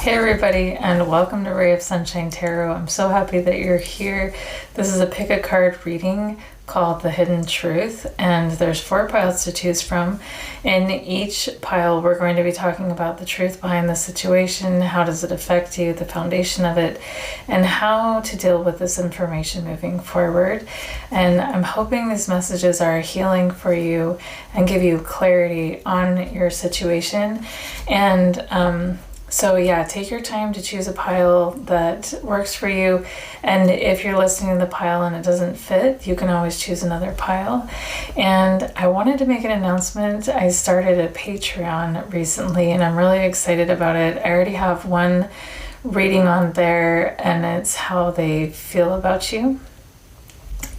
Hey everybody, and welcome to Ray of Sunshine Tarot. I'm so happy that you're here. This is a pick a card reading called The Hidden Truth, and there's 4 piles to choose from. In each pile, we're going to be talking about the truth behind the situation, how does it affect you, the foundation of it, and how to deal with this information moving forward. And I'm hoping these messages are healing for you and give you clarity on your situation. And so yeah, take your time to choose a pile that works for you. And if you're listening to the pile and it doesn't fit, you can always choose another pile. And I wanted to make an announcement. I started a Patreon recently and I'm really excited about it. I already have one reading on there, and it's how they feel about you.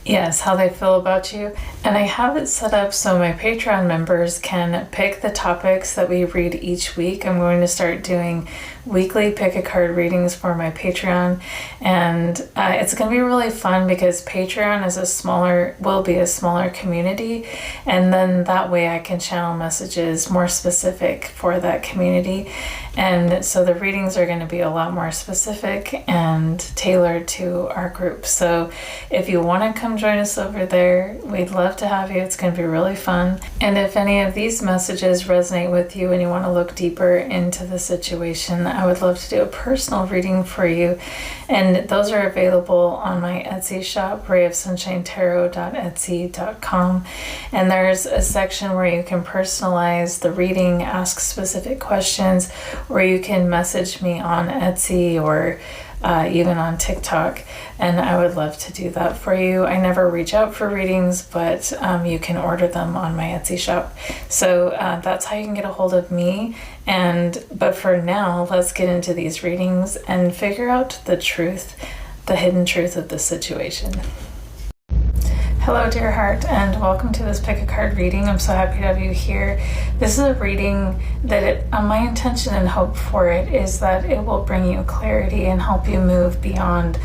Yes, how they feel about you. And I have it set up so my Patreon members can pick the topics that we read each week. I'm going to start doing weekly pick a card readings for my Patreon, and it's going to be really fun because Patreon is will be a smaller community, and then that way I can channel messages more specific for that community. And so the readings are going to be a lot more specific and tailored to our group. So if you want to come join us over there, we'd love to have you. It's going to be really fun. And if any of these messages resonate with you and you want to look deeper into the situation, I would love to do a personal reading for you. And those are available on my Etsy shop, rayofsunshinetarot.etsy.com. And there's a section where you can personalize the reading, ask specific questions, or you can message me on Etsy or even on TikTok, and I would love to do that for you. I never reach out for readings, but you can order them on my Etsy shop. So that's how you can get a hold of me. But for now, let's get into these readings and figure out the truth, the hidden truth of the situation. Hello, dear heart, and welcome to this pick a card reading. I'm so happy to have you here. This is a reading that my intention and hope for it is that it will bring you clarity and help you move beyond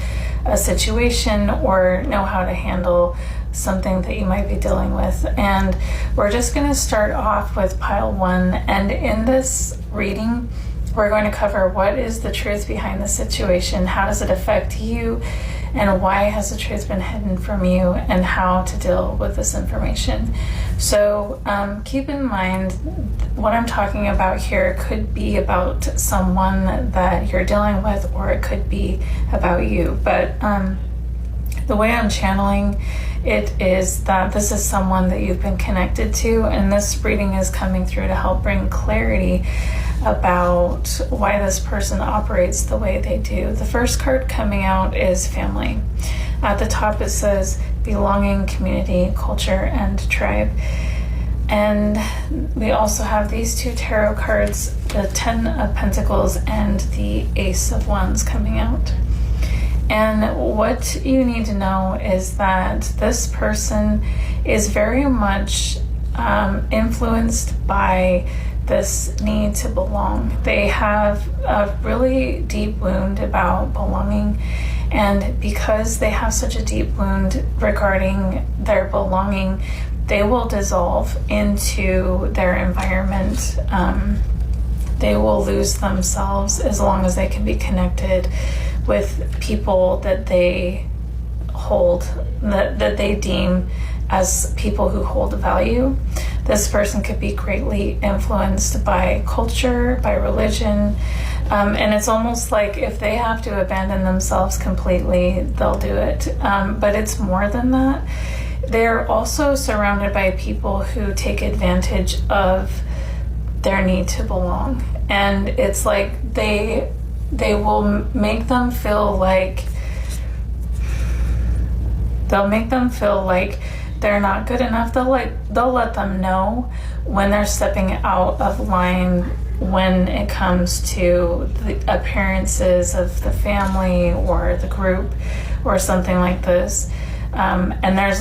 a situation or know how to handle something that you might be dealing with. And we're just going to start off with pile 1. And in this reading, we're going to cover what is the truth behind the situation, how does it affect you, and why has the truth been hidden from you, and how to deal with this information. So keep in mind what I'm talking about here could be about someone that you're dealing with, or it could be about you. But the way I'm channeling it is that this is someone that you've been connected to, and this reading is coming through to help bring clarity about why this person operates the way they do. The first card coming out is family. At the top it says belonging, community, culture, and tribe. And we also have these 2 tarot cards, the 10 of Pentacles and the Ace of Wands coming out. And what you need to know is that this person is very much influenced by this need to belong. They have a really deep wound about belonging, and because they have such a deep wound regarding their belonging, they will dissolve into their environment. They will lose themselves as long as they can be connected with people that they hold, that they deem as people who hold value. This person could be greatly influenced by culture, by religion, and it's almost like if they have to abandon themselves completely, they'll do it. But it's more than that. They're also surrounded by people who take advantage of their need to belong. And it's like they will make them feel like they're not good enough. They'll let them know when they're stepping out of line when it comes to the appearances of the family or the group or something like this. And there's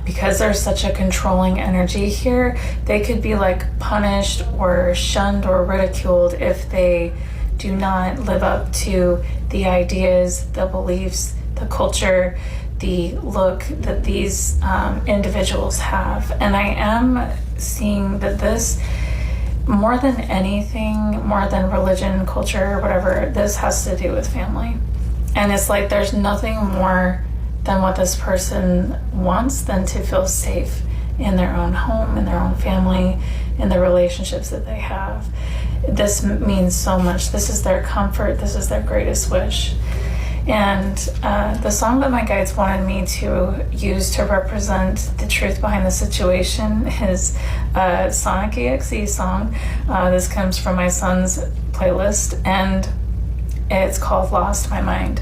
because there's such a controlling energy here, they could be punished or shunned or ridiculed if they do not live up to the ideas, the beliefs, the culture, the look that these individuals have. And I am seeing that this more than anything, more than religion, culture, whatever, this has to do with family. And it's like there's nothing more than what this person wants than to feel safe in their own home, in their own family, in the relationships that they have. This means so much. This is their comfort. This is their greatest wish. And the song that my guides wanted me to use to represent the truth behind the situation is a Sonic EXE song. This comes from my son's playlist, and it's called Lost My Mind.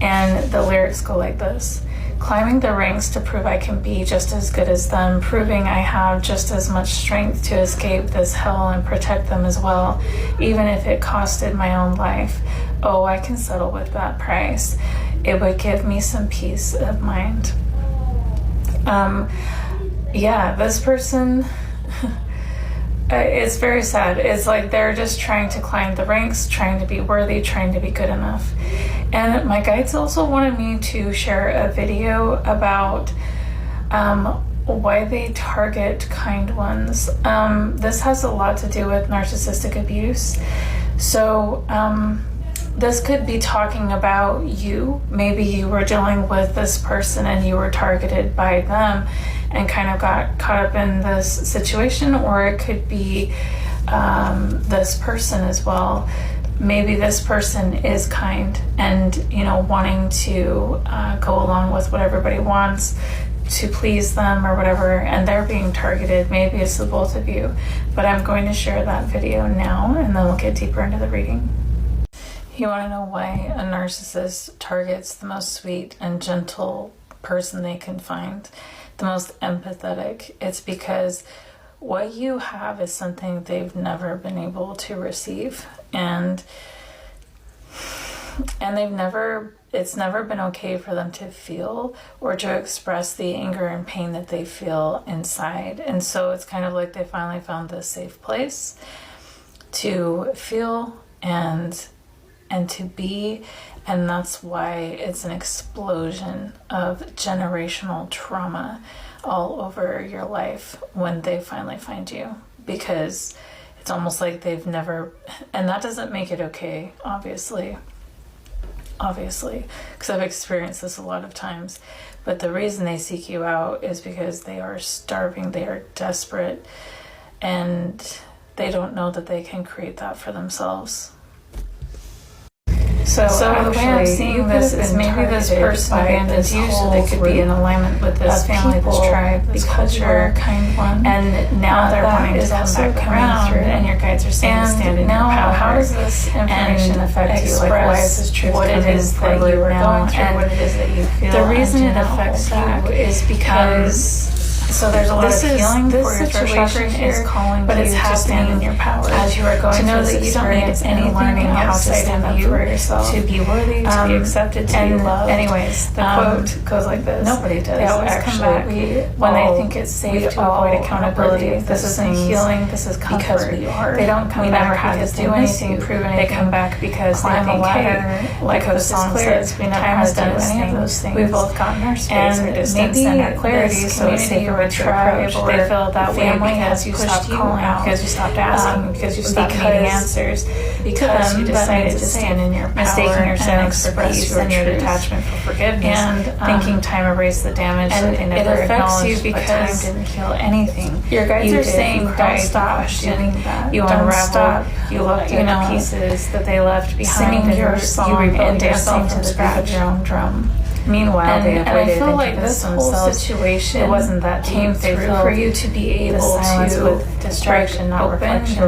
And the lyrics go like this: climbing the ranks to prove I can be just as good as them, proving I have just as much strength to escape this hell and protect them as well, even if it costed my own life. Oh, I can settle with that price. It would give me some peace of mind. Yeah, this person, it's very sad. It's like they're just trying to climb the ranks, trying to be worthy, trying to be good enough. And my guides also wanted me to share a video about why they target kind ones. This has a lot to do with narcissistic abuse. So this could be talking about you. Maybe you were dealing with this person and you were targeted by them and kind of got caught up in this situation, or it could be this person as well. Maybe this person is kind and, you know, wanting to go along with what everybody wants to please them or whatever, and they're being targeted. Maybe it's the both of you. But I'm going to share that video now, and then we'll get deeper into the reading. You want to know why a narcissist targets the most sweet and gentle person they can find, the most empathetic? It's because what you have is something they've never been able to receive, and it's never been okay for them to feel or to express the anger and pain that they feel inside. And so it's kind of like they finally found this safe place to feel and to be, and that's why it's an explosion of generational trauma all over your life when they finally find you, because it's almost like they've never, and that doesn't make it okay, obviously, because I've experienced this a lot of times. But the reason they seek you out is because they are starving, they are desperate, and they don't know that they can create that for themselves. So the way I'm seeing this is maybe this person abandoned you so they could be in alignment with this family, this tribe, this culture, kind one. And now they're wanting to come back around, and your guides are saying stand in your power. How does this information affect you? Like, why is this truth what it is that you are going through, what it is that you feel? The reason it affects you is because so there's a lot of healing for your situation is calling, but it's happening in your power as you are going to know that you don't need anything, learning how to stand up for yourself, to be worthy, to be accepted, to be loved. Anyways, the quote goes like this: nobody does. They always come back when they think it's safe to avoid accountability. This isn't healing. This is comfort. Because we are. They don't come back because they do anything, prove anything. They come back because they think, hey, like the song says, we never have done any of those things. We've both gotten our space, our distance, and our clarity, so it's safer to approach. They feel that way because you stopped calling, because you stopped asking, because you stopped needing answers, because you decided to stand in your power, mistaking yourself for peace and your detachment for forgiveness, and thinking time erased the damage that they never acknowledged, because time didn't heal anything. Your guides are saying, don't stop doing that. You unraveled, you looked at the pieces that they left behind, singing your song and dancing to the beat of your own drum. Meanwhile, they avoided I feel like this whole situation, it wasn't that came through for you to be able to with distraction, not reflection.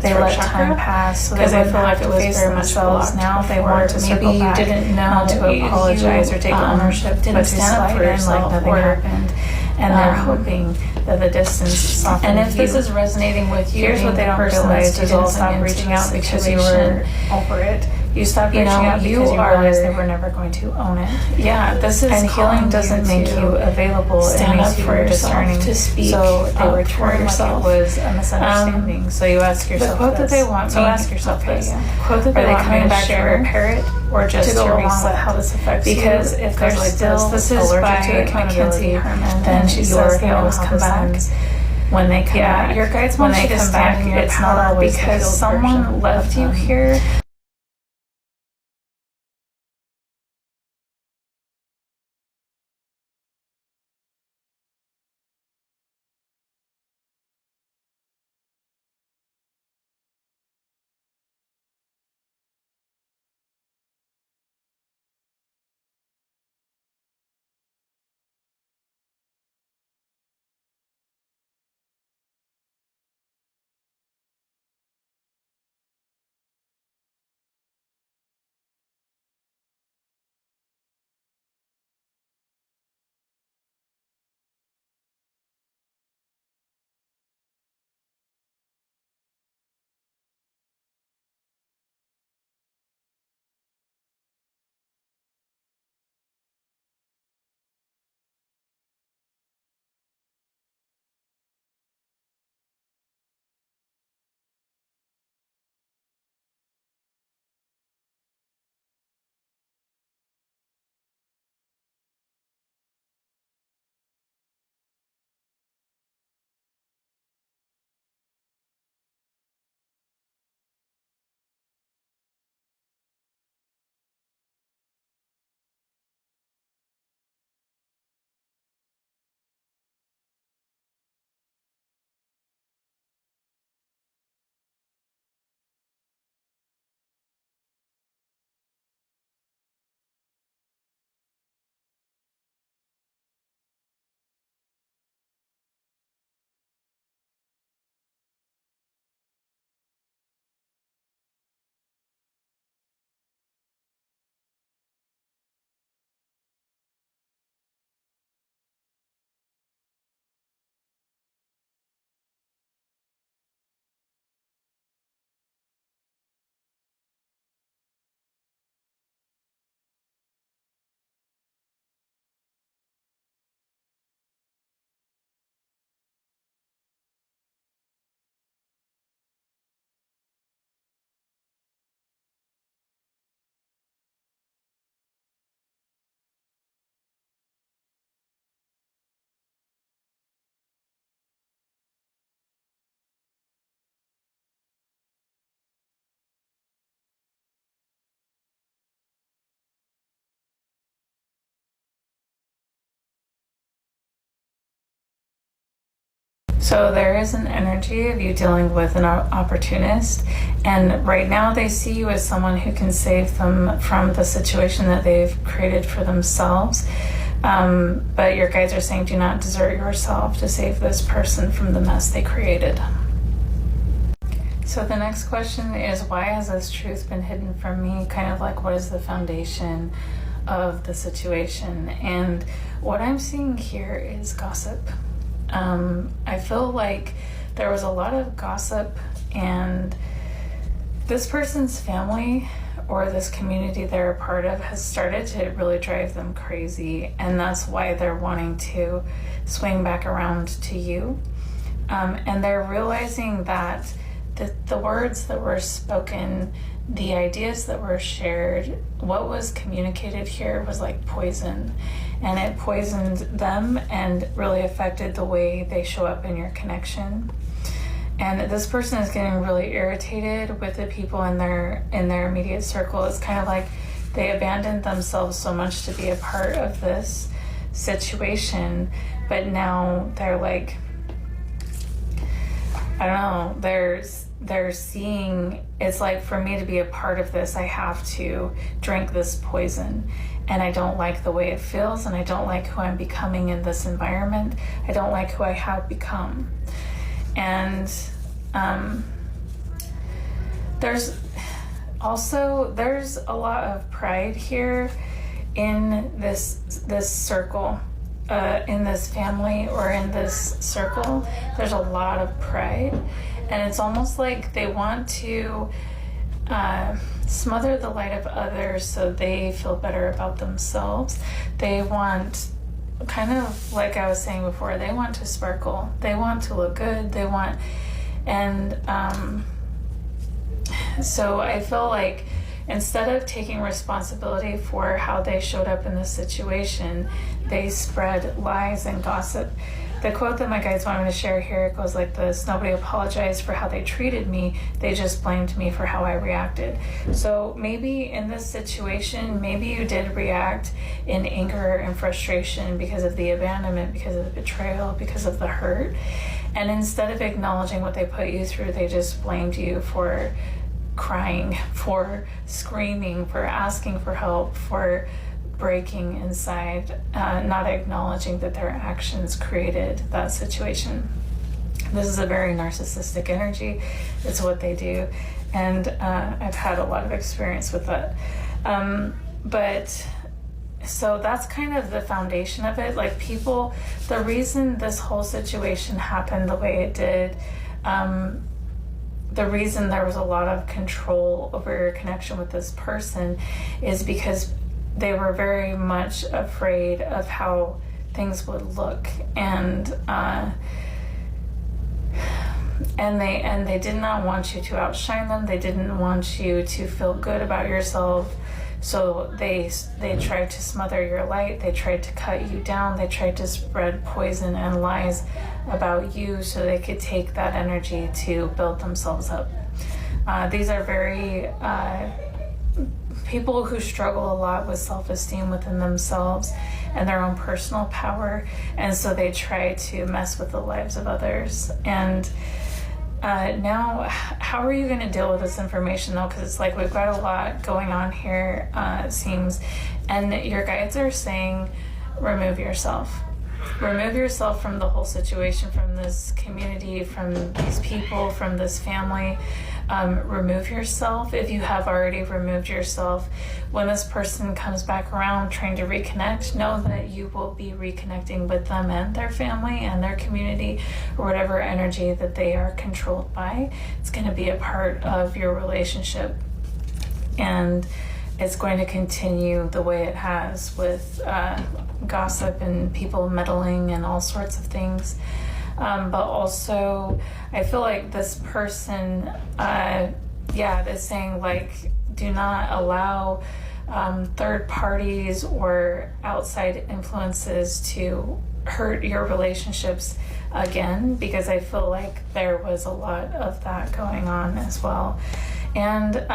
They let time pass because I feel like it was very much blocked. Now they weren't. Maybe you didn't know to apologize or take ownership, didn't stand up for yourself, like nothing happened. And they're hoping that the distance softens. And if this is resonating with you, here's what they don't realize: is all stop reaching out because you were over it. You stopped reaching out because you realized they were never going to own it. Yeah, this is, and healing doesn't make you available. Stand up for yourself to speak. So they were for yourself. It was a misunderstanding. So you ask yourself the quote that they want. So ask yourself this: quote that they want me to share, repair it, or just to go along with how this affects you? Because if there's like this is by Mackenzie Herman, then she says they always come back. when they come Yeah, back. your guides when want they you to come stand back, in your it's not power always the because healed someone version left of you them. here. So there is an energy of you dealing with an opportunist, and right now they see you as someone who can save them from the situation that they've created for themselves. But your guides are saying, do not desert yourself to save this person from the mess they created. So the next question is, why has this truth been hidden from me? Kind of like, what is the foundation of the situation? And what I'm seeing here is gossip. I feel like there was a lot of gossip, and this person's family or this community they're a part of has started to really drive them crazy, and that's why they're wanting to swing back around to you. And they're realizing that the words that were spoken, the ideas that were shared, what was communicated here was like poison, and it poisoned them and really affected the way they show up in your connection. And this person is getting really irritated with the people in their immediate circle. It's kind of like they abandoned themselves so much to be a part of this situation, but now they're like, I don't know, they're seeing, it's like, for me to be a part of this, I have to drink this poison, and I don't like the way it feels, and I don't like who I'm becoming in this environment. I don't like who I have become. And there's a lot of pride here in this circle, in this family or in this circle. There's a lot of pride, and it's almost like they want to smother the light of others so they feel better about themselves. They want, kind of like I was saying before, they want to sparkle, they want to look good, they want, and so I feel like instead of taking responsibility for how they showed up in this situation, they spread lies and gossip. The quote that my guides wanted me to share here goes like this: nobody apologized for how they treated me, they just blamed me for how I reacted. So maybe in this situation, maybe you did react in anger and frustration because of the abandonment, because of the betrayal, because of the hurt. And instead of acknowledging what they put you through, they just blamed you for crying, for screaming, for asking for help, for breaking inside, not acknowledging that their actions created that situation. This is a very narcissistic energy. It's what they do. And I've had a lot of experience with that. But so that's kind of the foundation of it. Like, people, the reason this whole situation happened the way it did, the reason there was a lot of control over your connection with this person is because they were very much afraid of how things would look, and they did not want you to outshine them. They didn't want you to feel good about yourself. So they tried to smother your light. They tried to cut you down. They tried to spread poison and lies about you so they could take that energy to build themselves up. These are very people who struggle a lot with self-esteem within themselves and their own personal power, and so they try to mess with the lives of others. And now, how are you going to deal with this information, though? Because it's like we've got a lot going on here, it seems, and your guides are saying remove yourself. Remove yourself from the whole situation, from this community, from these people, from this family. Remove yourself. If you have already removed yourself, when this person comes back around trying to reconnect, know that you will be reconnecting with them and their family and their community, or whatever energy that they are controlled by. It's going to be a part of your relationship, and it's going to continue the way it has with gossip and people meddling and all sorts of things. But also, I feel like this person, is saying, like, do not allow third parties or outside influences to hurt your relationships again, because I feel like there was a lot of that going on as well. And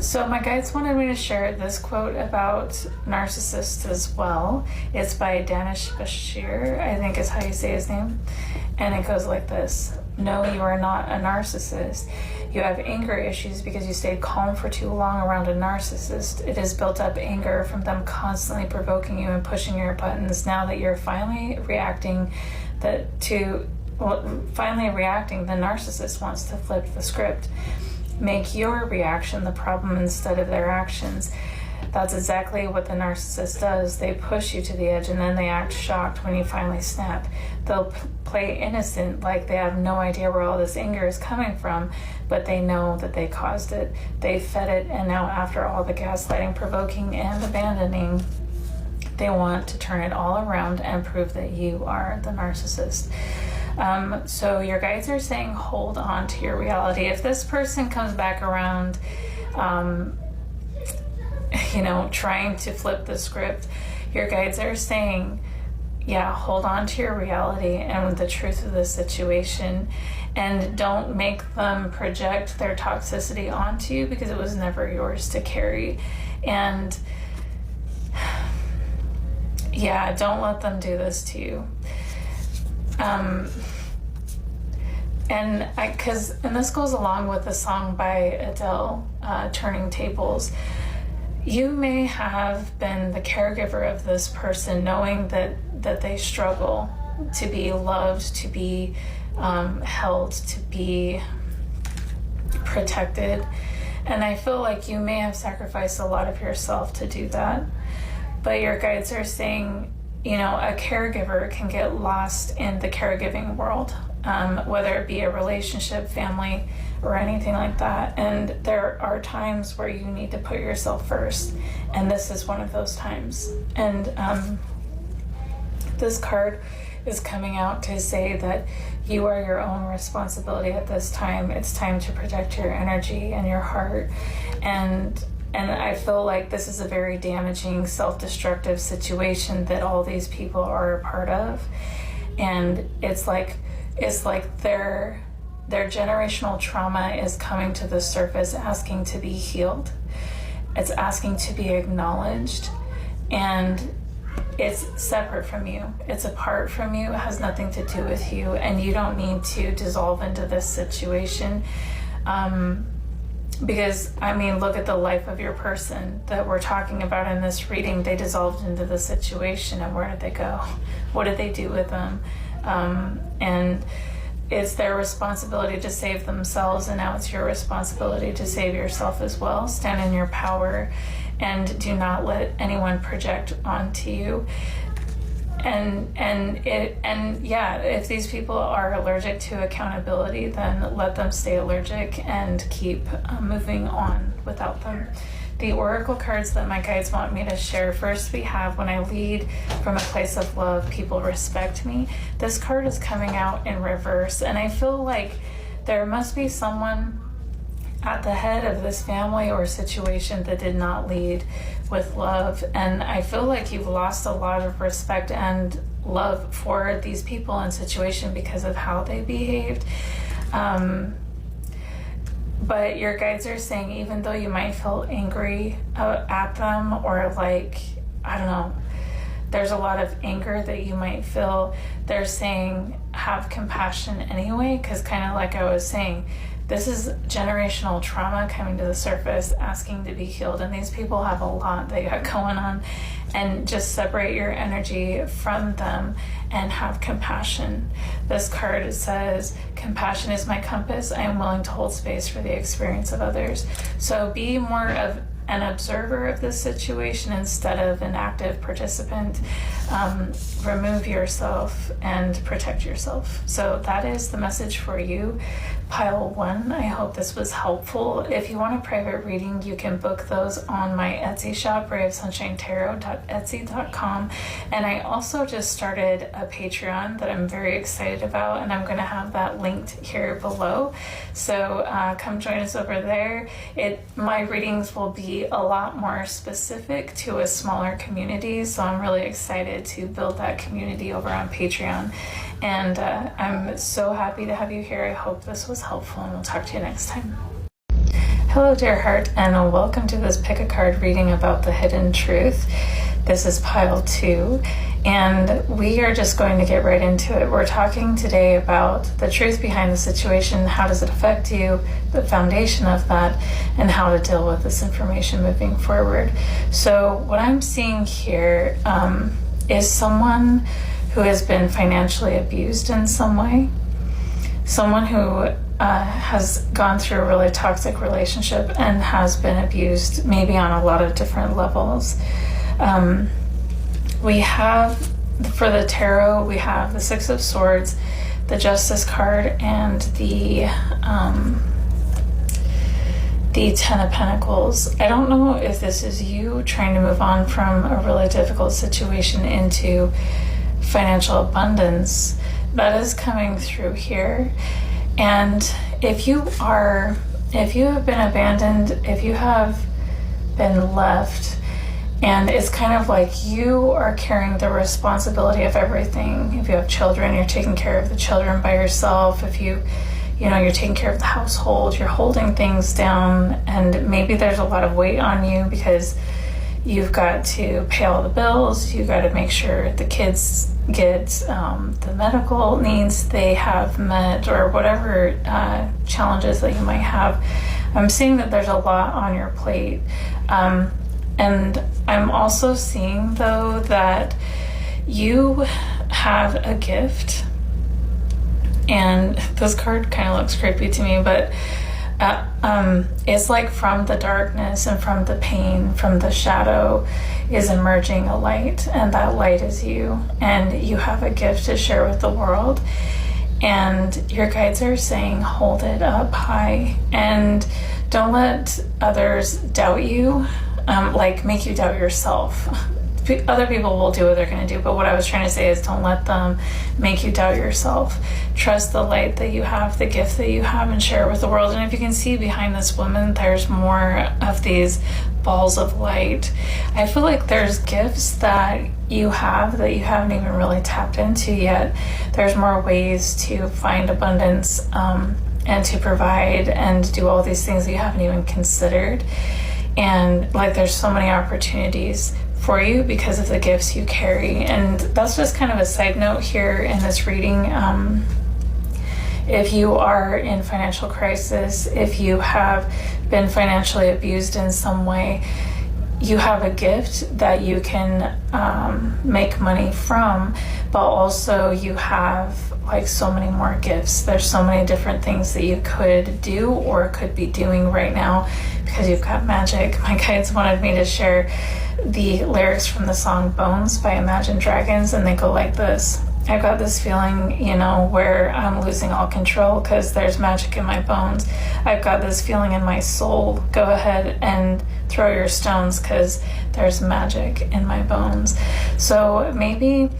so my guides wanted me to share this quote about narcissists as well. It's by Danish Bashir, I think is how you say his name. And it goes like this: no, you are not a narcissist. You have anger issues because you stayed calm for too long around a narcissist. It has built up anger from them constantly provoking you and pushing your buttons. Now that you're finally reacting, the narcissist wants to flip the script. Make your reaction the problem instead of their actions. That's exactly what the narcissist does. They push you to the edge and then they act shocked when you finally snap. They'll play innocent, like they have no idea where all this anger is coming from, but they know that they caused it. They fed it, and now after all the gaslighting, provoking, and abandoning, they want to turn it all around and prove that you are the narcissist. So your guides are saying hold on to your reality. If this person comes back around, trying to flip the script, your guides are saying, hold on to your reality and the truth of the situation, and don't make them project their toxicity onto you, because it was never yours to carry. And don't let them do this to you. And this goes along with the song by Adele, Turning Tables. You may have been the caregiver of this person, knowing that they struggle to be loved, to be held, to be protected. And I feel like you may have sacrificed a lot of yourself to do that. But your guides are saying, a caregiver can get lost in the caregiving world, whether it be a relationship, family, or anything like that. And there are times where you need to put yourself first, and this is one of those times. And this card is coming out to say that you are your own responsibility at this time. It's time to protect your energy and your heart, and And I feel like this is a very damaging, self-destructive situation that all these people are a part of. And it's like their generational trauma is coming to the surface, asking to be healed. It's asking to be acknowledged. And it's separate from you. It's apart from you. It has nothing to do with you. And you don't need to dissolve into this situation. Because, I mean, look at the life of your person that we're talking about in this reading. They dissolved into the situation, and where did they go? What did they do with them? And it's their responsibility to save themselves, and now it's your responsibility to save yourself as well. Stand in your power, and do not let anyone project onto you. And yeah, if these people are allergic to accountability, then let them stay allergic and keep moving on without them. The oracle cards that my guides want me to share, first we have, when I lead from a place of love, people respect me. This card is coming out in reverse, and I feel like there must be someone at the head of this family or situation that did not lead with love. And I feel like you've lost a lot of respect and love for these people and situation because of how they behaved. But your guides are saying, even though you might feel angry at them, or like, I don't know, there's a lot of anger that you might feel, they're saying have compassion anyway, because kind of like I was saying, this is generational trauma coming to the surface, asking to be healed, and these people have a lot they got going on. And just separate your energy from them and have compassion. This card says, compassion is my compass. I am willing to hold space for the experience of others. So be more of an observer of this situation instead of an active participant. Remove yourself and protect yourself. So that is the message for you, Pile 1. I hope this was helpful. If you want a private reading, you can book those on my Etsy shop, rayofsunshinetarot.etsy.com. And I also just started a Patreon that I'm very excited about, and I'm going to have that linked here below. So come join us over there. My readings will be a lot more specific to a smaller community, so I'm really excited to build that community over on Patreon. And I'm so happy to have you here. I hope this was helpful, and we'll talk to you next time. Hello, dear heart, and welcome to this pick a card reading about the hidden truth. This is Pile 2, and we are just going to get right into it. We're talking today about the truth behind the situation, how does it affect you, the foundation of that, and how to deal with this information moving forward. So what I'm seeing here is someone who has been financially abused in some way, someone who has gone through a really toxic relationship and has been abused maybe on a lot of different levels. We have, for the tarot, we have the Six of Swords, the Justice card, and the Ten of Pentacles. I don't know if this is you trying to move on from a really difficult situation into financial abundance. That is coming through here. And if you have been abandoned, if you have been left, and it's kind of like you are carrying the responsibility of everything. If you have children, you're taking care of the children by yourself. If you're taking care of the household, you're holding things down, and maybe there's a lot of weight on you because you've got to pay all the bills, you've got to make sure the kids get the medical needs they have met, or whatever challenges that you might have. I'm seeing that there's a lot on your plate. And I'm also seeing, though, that you have a gift. And this card kind of looks creepy to me, but it's like from the darkness and from the pain, from the shadow is emerging a light, and that light is you, and you have a gift to share with the world. And your guides are saying, hold it up high, and don't let others doubt you, make you doubt yourself. Other people will do what they're going to do, but what I was trying to say is don't let them make you doubt yourself. Trust the light that you have, the gift that you have, and share it with the world. And if you can see behind this woman, there's more of these balls of light. I feel like there's gifts that you have that you haven't even really tapped into yet. There's more ways to find abundance and to provide and do all these things that you haven't even considered. And like there's so many opportunities for you because of the gifts you carry. And that's just kind of a side note here in this reading. If you are in financial crisis, if you have been financially abused in some way, you have a gift that you can make money from, but also you have like so many more gifts. There's so many different things that you could do or could be doing right now because you've got magic. My guides wanted me to share the lyrics from the song Bones by Imagine Dragons, and they go like this. I've got this feeling, you know, where I'm losing all control because there's magic in my bones. I've got this feeling in my soul. Go ahead and throw your stones because there's magic in my bones. So maybe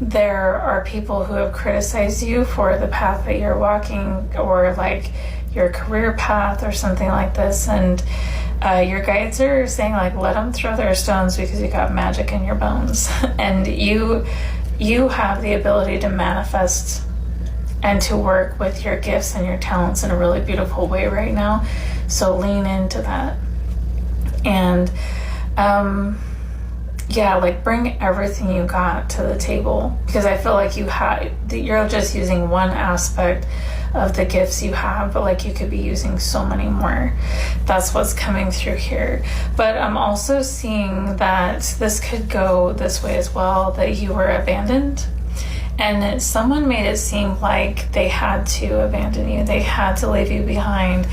there are people who have criticized you for the path that you're walking, or like your career path or something like this, and your guides are saying like, let them throw their stones because you got magic in your bones. And you have the ability to manifest and to work with your gifts and your talents in a really beautiful way right now. So lean into that. And like bring everything you got to the table, because I feel like you're just using one aspect of the gifts you have, but like you could be using so many more. That's what's coming through here. But I'm also seeing that this could go this way as well, that you were abandoned and someone made it seem like they had to abandon you, they had to leave you behind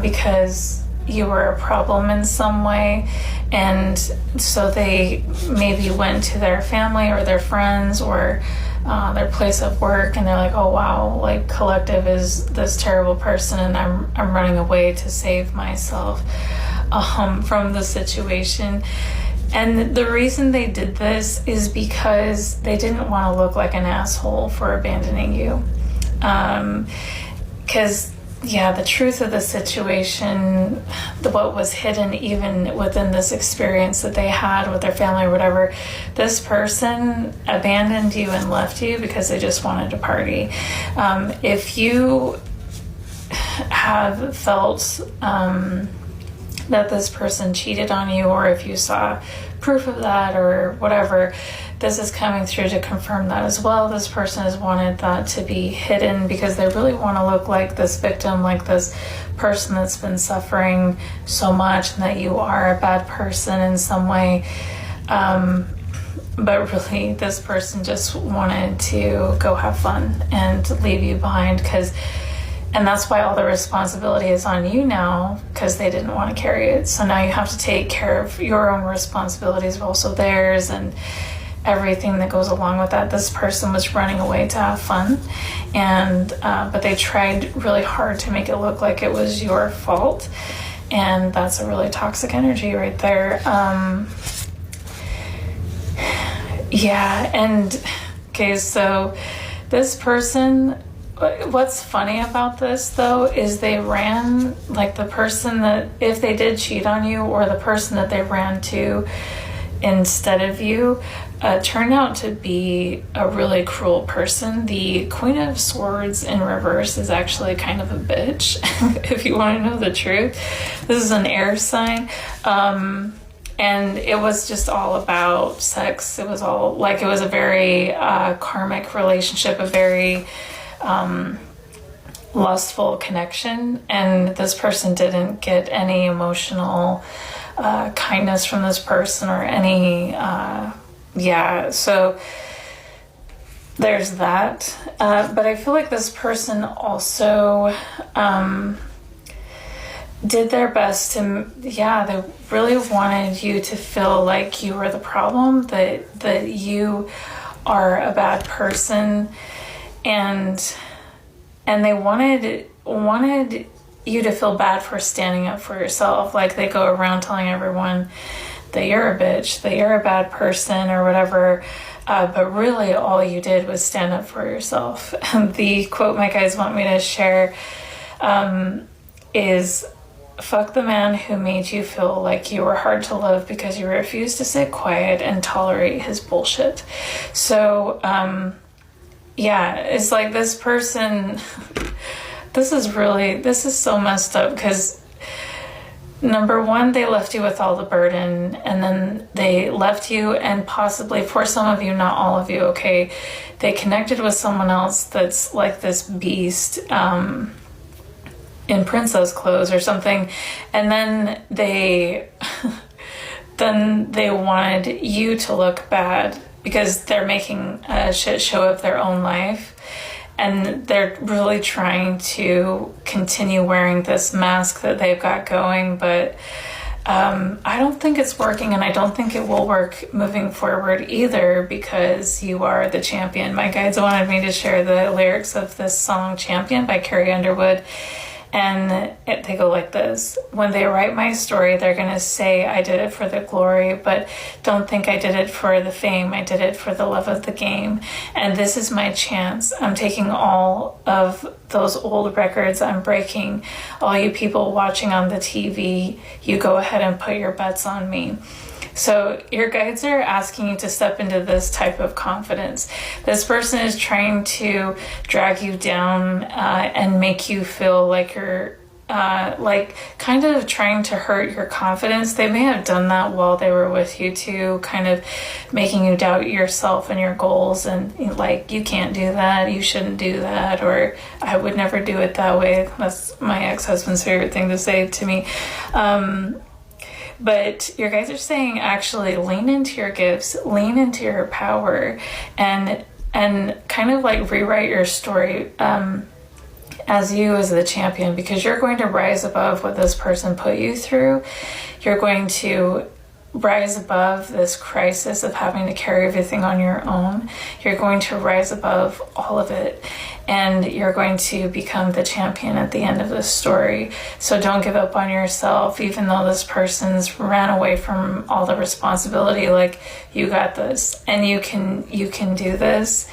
because you were a problem in some way. And so they maybe went to their family or their friends or their place of work, and they're like, oh wow, like Collective is this terrible person and I'm running away to save myself from the situation. And the reason they did this is because they didn't want to look like an asshole for abandoning you. Because the truth of the situation, what was hidden even within this experience that they had with their family or whatever, this person abandoned you and left you because they just wanted to party. If you have felt that this person cheated on you, or if you saw proof of that or whatever, this is coming through to confirm that as well. This person has wanted that to be hidden because they really want to look like this victim, like this person that's been suffering so much, and that you are a bad person in some way. But really, this person just wanted to go have fun and leave you behind, and that's why all the responsibility is on you now, because they didn't want to carry it. So now you have to take care of your own responsibilities, but also theirs, and everything that goes along with that. This person was running away to have fun, and but they tried really hard to make it look like it was your fault, and that's a really toxic energy right there. And okay, so this person, what's funny about this though is they ran, like the person that, if they did cheat on you, or the person that they ran to instead of you, turned out to be a really cruel person. The Queen of Swords in reverse is actually kind of a bitch, if you want to know the truth. This is an air sign. And it was just all about sex. It was all like, it was a very karmic relationship, a very lustful connection. And this person didn't get any emotional kindness from this person or any, so there's that. But I feel like this person also did their best to, they really wanted you to feel like you were the problem, that you are a bad person, and they wanted you to feel bad for standing up for yourself. Like they go around telling everyone that you're a bitch, that you're a bad person or whatever, but really all you did was stand up for yourself. And the quote my guys want me to share is, fuck the man who made you feel like you were hard to love because you refused to sit quiet and tolerate his bullshit. So, yeah, it's like this person, this is so messed up because number one, they left you with all the burden, and then they left you, and possibly for some of you, not all of you, okay, they connected with someone else that's like this beast, in princess clothes or something, and then they wanted you to look bad because they're making a shit show of their own life, and they're really trying to continue wearing this mask that they've got going, but I don't think it's working, and I don't think it will work moving forward either, because you are the champion. My guides wanted me to share the lyrics of this song Champion by Carrie Underwood, and they go like this. When they write my story, they're going to say I did it for the glory, but don't think I did it for the fame. I did it for the love of the game. And this is my chance. I'm taking all of those old records. I'm breaking. All you people watching on the TV, you go ahead and put your bets on me. So your guides are asking you to step into this type of confidence. This person is trying to drag you down and make you feel like you're like kind of trying to hurt your confidence. They may have done that while they were with you too, kind of making you doubt yourself and your goals, and like, you can't do that, you shouldn't do that, or I would never do it that way. That's my ex-husband's favorite thing to say to me. But your guys are saying, actually lean into your gifts, lean into your power, and kind of like rewrite your story as you as the champion, because you're going to rise above what this person put you through. You're going to rise above this crisis of having to carry everything on your own. You're going to rise above all of it, and you're going to become the champion at the end of this story. So don't give up on yourself, even though this person's ran away from all the responsibility. Like, you got this, and you can do this.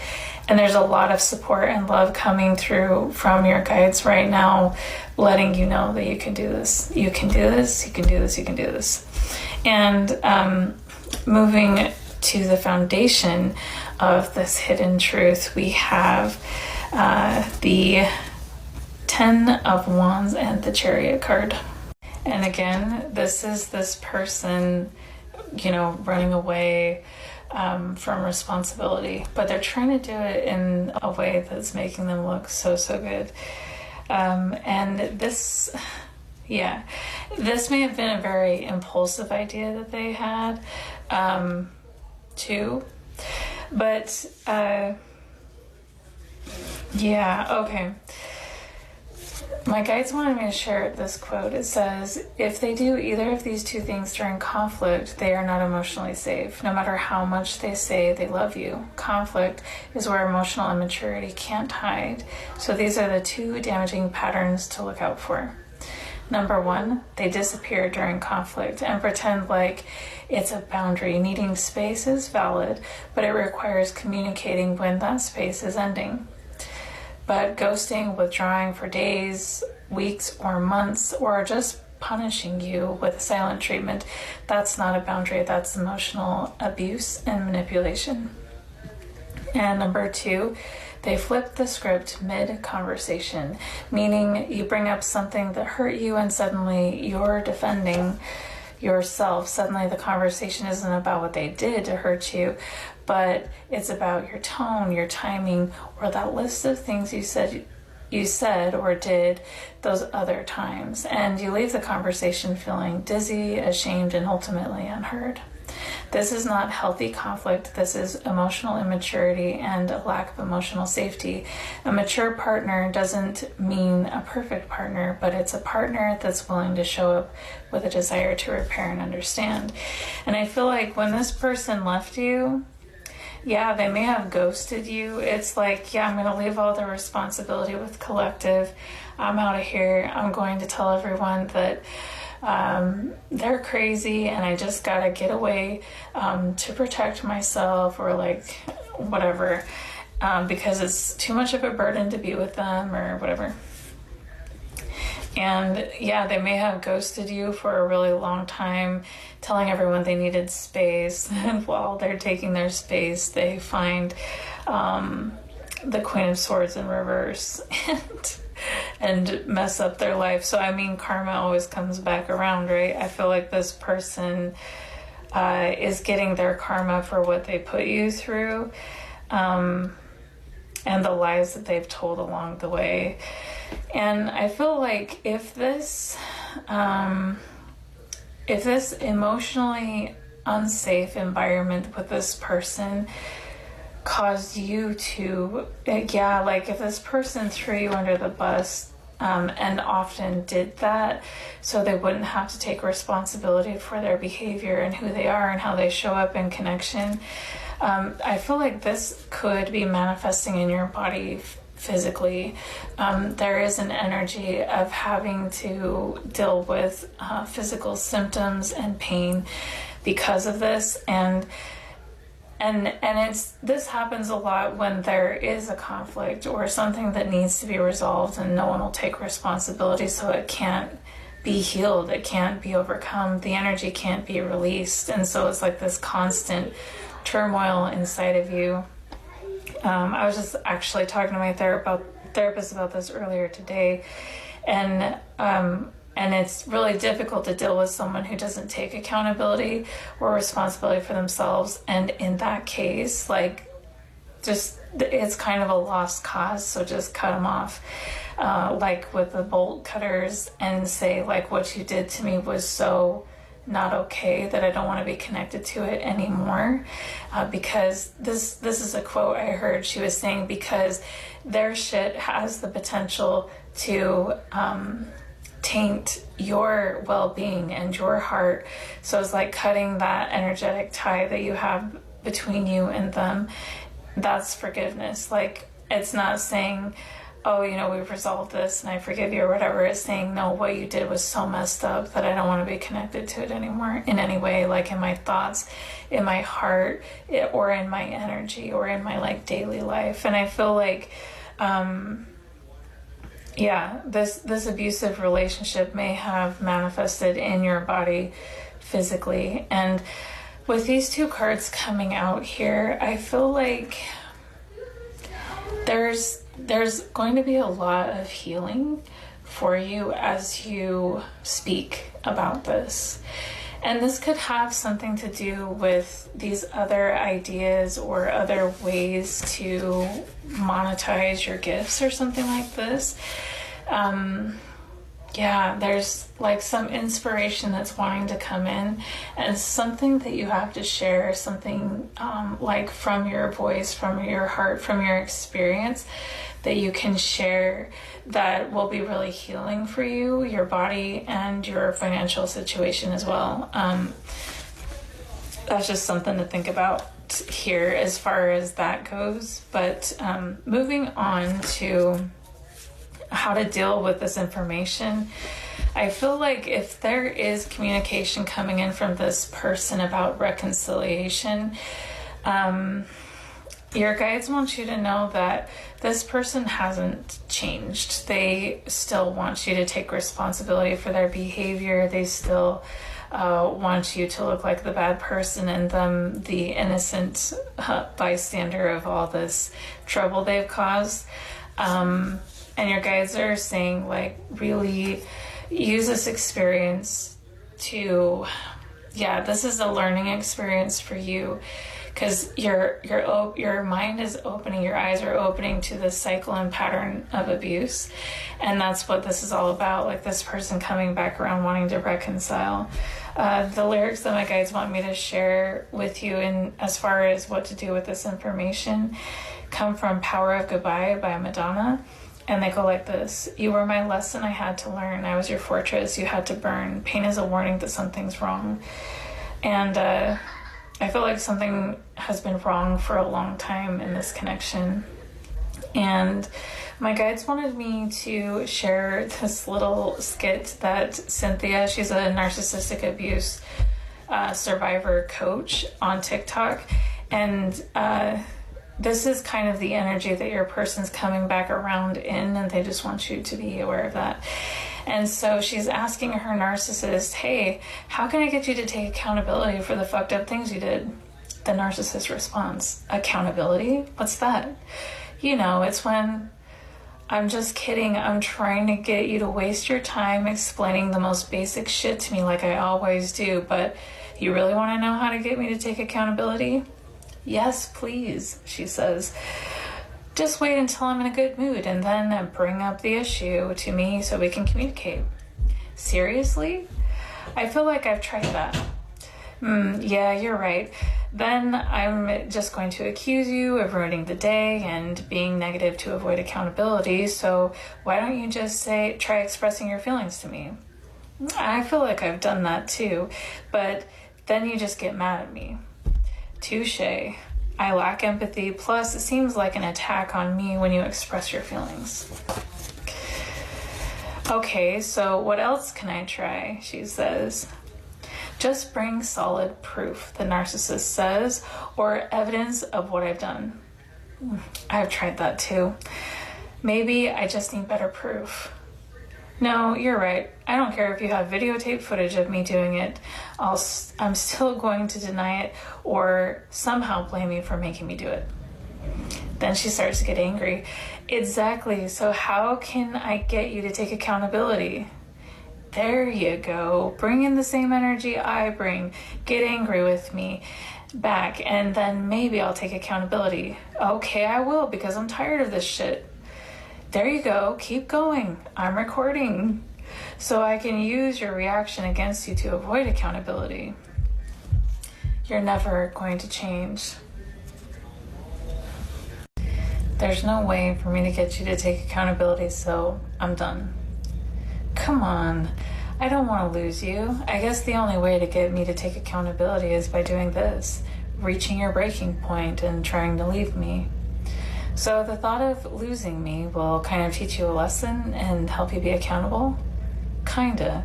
And there's a lot of support and love coming through from your guides right now, letting you know that you can do this. You can do this, you can do this, you can do this. And moving to the foundation of this hidden truth, we have the 10 of Wands and the Chariot card. And again, this is this person, running away from responsibility, but they're trying to do it in a way that's making them look so good. And this may have been a very impulsive idea that they had too, but okay. My guides wanted me to share this quote. It says, if they do either of these two things during conflict, they are not emotionally safe, no matter how much they say they love you. Conflict is where emotional immaturity can't hide. So these are the two damaging patterns to look out for. Number one, they disappear during conflict and pretend like it's a boundary. Needing space is valid, but it requires communicating when that space is ending. But ghosting, withdrawing for days, weeks, or months, or just punishing you with silent treatment, that's not a boundary. That's emotional abuse and manipulation. And number two, they flip the script mid-conversation, meaning you bring up something that hurt you and suddenly you're defending yourself. Suddenly the conversation isn't about what they did to hurt you, but it's about your tone, your timing, or that list of things you said or did those other times. And you leave the conversation feeling dizzy, ashamed, and ultimately unheard. This is not healthy conflict. This is emotional immaturity and a lack of emotional safety. A mature partner doesn't mean a perfect partner, but it's a partner that's willing to show up with a desire to repair and understand. And I feel like when this person left you, they may have ghosted you. It's like, I'm going to leave all the responsibility with collective. I'm out of here. I'm going to tell everyone that they're crazy and I just got to get away to protect myself, or like whatever, because it's too much of a burden to be with them or whatever. And yeah, they may have ghosted you for a really long time, telling everyone they needed space. And while they're taking their space, they find the Queen of Swords in reverse and mess up their life. So, I mean, karma always comes back around, right? I feel like this person is getting their karma for what they put you through, and the lies that they've told along the way. And I feel like if this emotionally unsafe environment with this person caused you to, like if this person threw you under the bus, and often did that so they wouldn't have to take responsibility for their behavior and who they are and how they show up in connection, I feel like this could be manifesting in your body physically. There is an energy of having to deal with physical symptoms and pain because of this, and this happens a lot when there is a conflict or something that needs to be resolved and no one will take responsibility, so it can't be healed, it can't be overcome, the energy can't be released, and so it's like this constant turmoil inside of you. I was just actually talking to my therapist about this earlier today, and it's really difficult to deal with someone who doesn't take accountability or responsibility for themselves. And in that case, like, just it's kind of a lost cause. So just cut them off, like with the bolt cutters, and say, like, what you did to me was so not okay that I don't want to be connected to it anymore. Because this is a quote I heard. She was saying, because their shit has the potential to taint your well-being and your heart. So it's like cutting that energetic tie that you have between you and them. That's forgiveness. Like, it's not saying, oh, we've resolved this and I forgive you or whatever. It's saying, no, what you did was so messed up that I don't want to be connected to it anymore in any way, like in my thoughts, in my heart, or in my energy, or in my like daily life. And I feel like this abusive relationship may have manifested in your body physically. And with these two cards coming out here, I feel like there's going to be a lot of healing for you as you speak about this. And this could have something to do with these other ideas or other ways to monetize your gifts or something like this. There's like some inspiration that's wanting to come in, and something that you have to share, something like from your voice, from your heart, from your experience, that you can share that will be really healing for you, your body, and your financial situation as well. That's just something to think about here as far as that goes. But moving on to how to deal with this information, I feel like if there is communication coming in from this person about reconciliation, your guides want you to know that this person hasn't changed. They still want you to take responsibility for their behavior. They still want you to look like the bad person and them the innocent bystander of all this trouble they've caused. And your guides are saying, like, really use this experience to, this is a learning experience for you, because your mind is opening, your eyes are opening to the cycle and pattern of abuse. And that's what this is all about, like this person coming back around wanting to reconcile. The lyrics that my guides want me to share with you in as far as what to do with this information come from Power of Goodbye by Madonna. And they go like this: you were my lesson I had to learn. I was your fortress you had to burn. Pain is a warning that something's wrong. And I feel like something has been wrong for a long time in this connection. And my guides wanted me to share this little skit that Cynthia, she's a narcissistic abuse survivor coach on TikTok. And this is kind of the energy that your person's coming back around in, and they just want you to be aware of that. And so she's asking her narcissist, hey, how can I get you to take accountability for the fucked up things you did? The narcissist responds, accountability? What's that? You know, it's when, I'm just kidding, I'm trying to get you to waste your time explaining the most basic shit to me like I always do, but you really want to know how to get me to take accountability? Yes, please, she says. Just wait until I'm in a good mood and then bring up the issue to me so we can communicate. Seriously? I feel like I've tried that. Yeah, you're right. Then I'm just going to accuse you of ruining the day and being negative to avoid accountability. So why don't you just try expressing your feelings to me? I feel like I've done that too, but then you just get mad at me. Touche. I lack empathy, plus it seems like an attack on me when you express your feelings. Okay, so what else can I try? She says. Just bring solid proof, the narcissist says, or evidence of what I've done. I've tried that too. Maybe I just need better proof. No, you're right. I don't care if you have videotape footage of me doing it. I'm still going to deny it or somehow blame you for making me do it. Then she starts to get angry. Exactly. So how can I get you to take accountability? There you go. Bring in the same energy I bring. Get angry with me back, and then maybe I'll take accountability. Okay, I will, because I'm tired of this shit. There you go. Keep going. I'm recording. So I can use your reaction against you to avoid accountability. You're never going to change. There's no way for me to get you to take accountability, so I'm done. Come on. I don't want to lose you. I guess the only way to get me to take accountability is by doing this, reaching your breaking point and trying to leave me. So the thought of losing me will kind of teach you a lesson and help you be accountable? Kinda.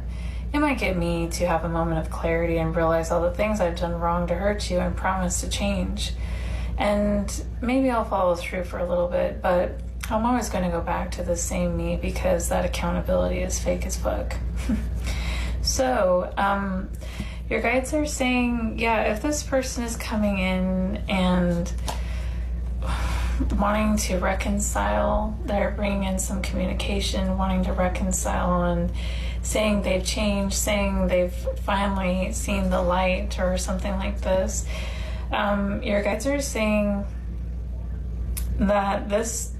It might get me to have a moment of clarity and realize all the things I've done wrong to hurt you and promise to change. And maybe I'll follow through for a little bit, but I'm always going to go back to the same me because that accountability is fake as fuck. So, your guides are saying, yeah, if this person is coming in and wanting to reconcile, they're bringing in some communication, wanting to reconcile and saying they've changed, saying they've finally seen the light or something like this, your guides are saying that this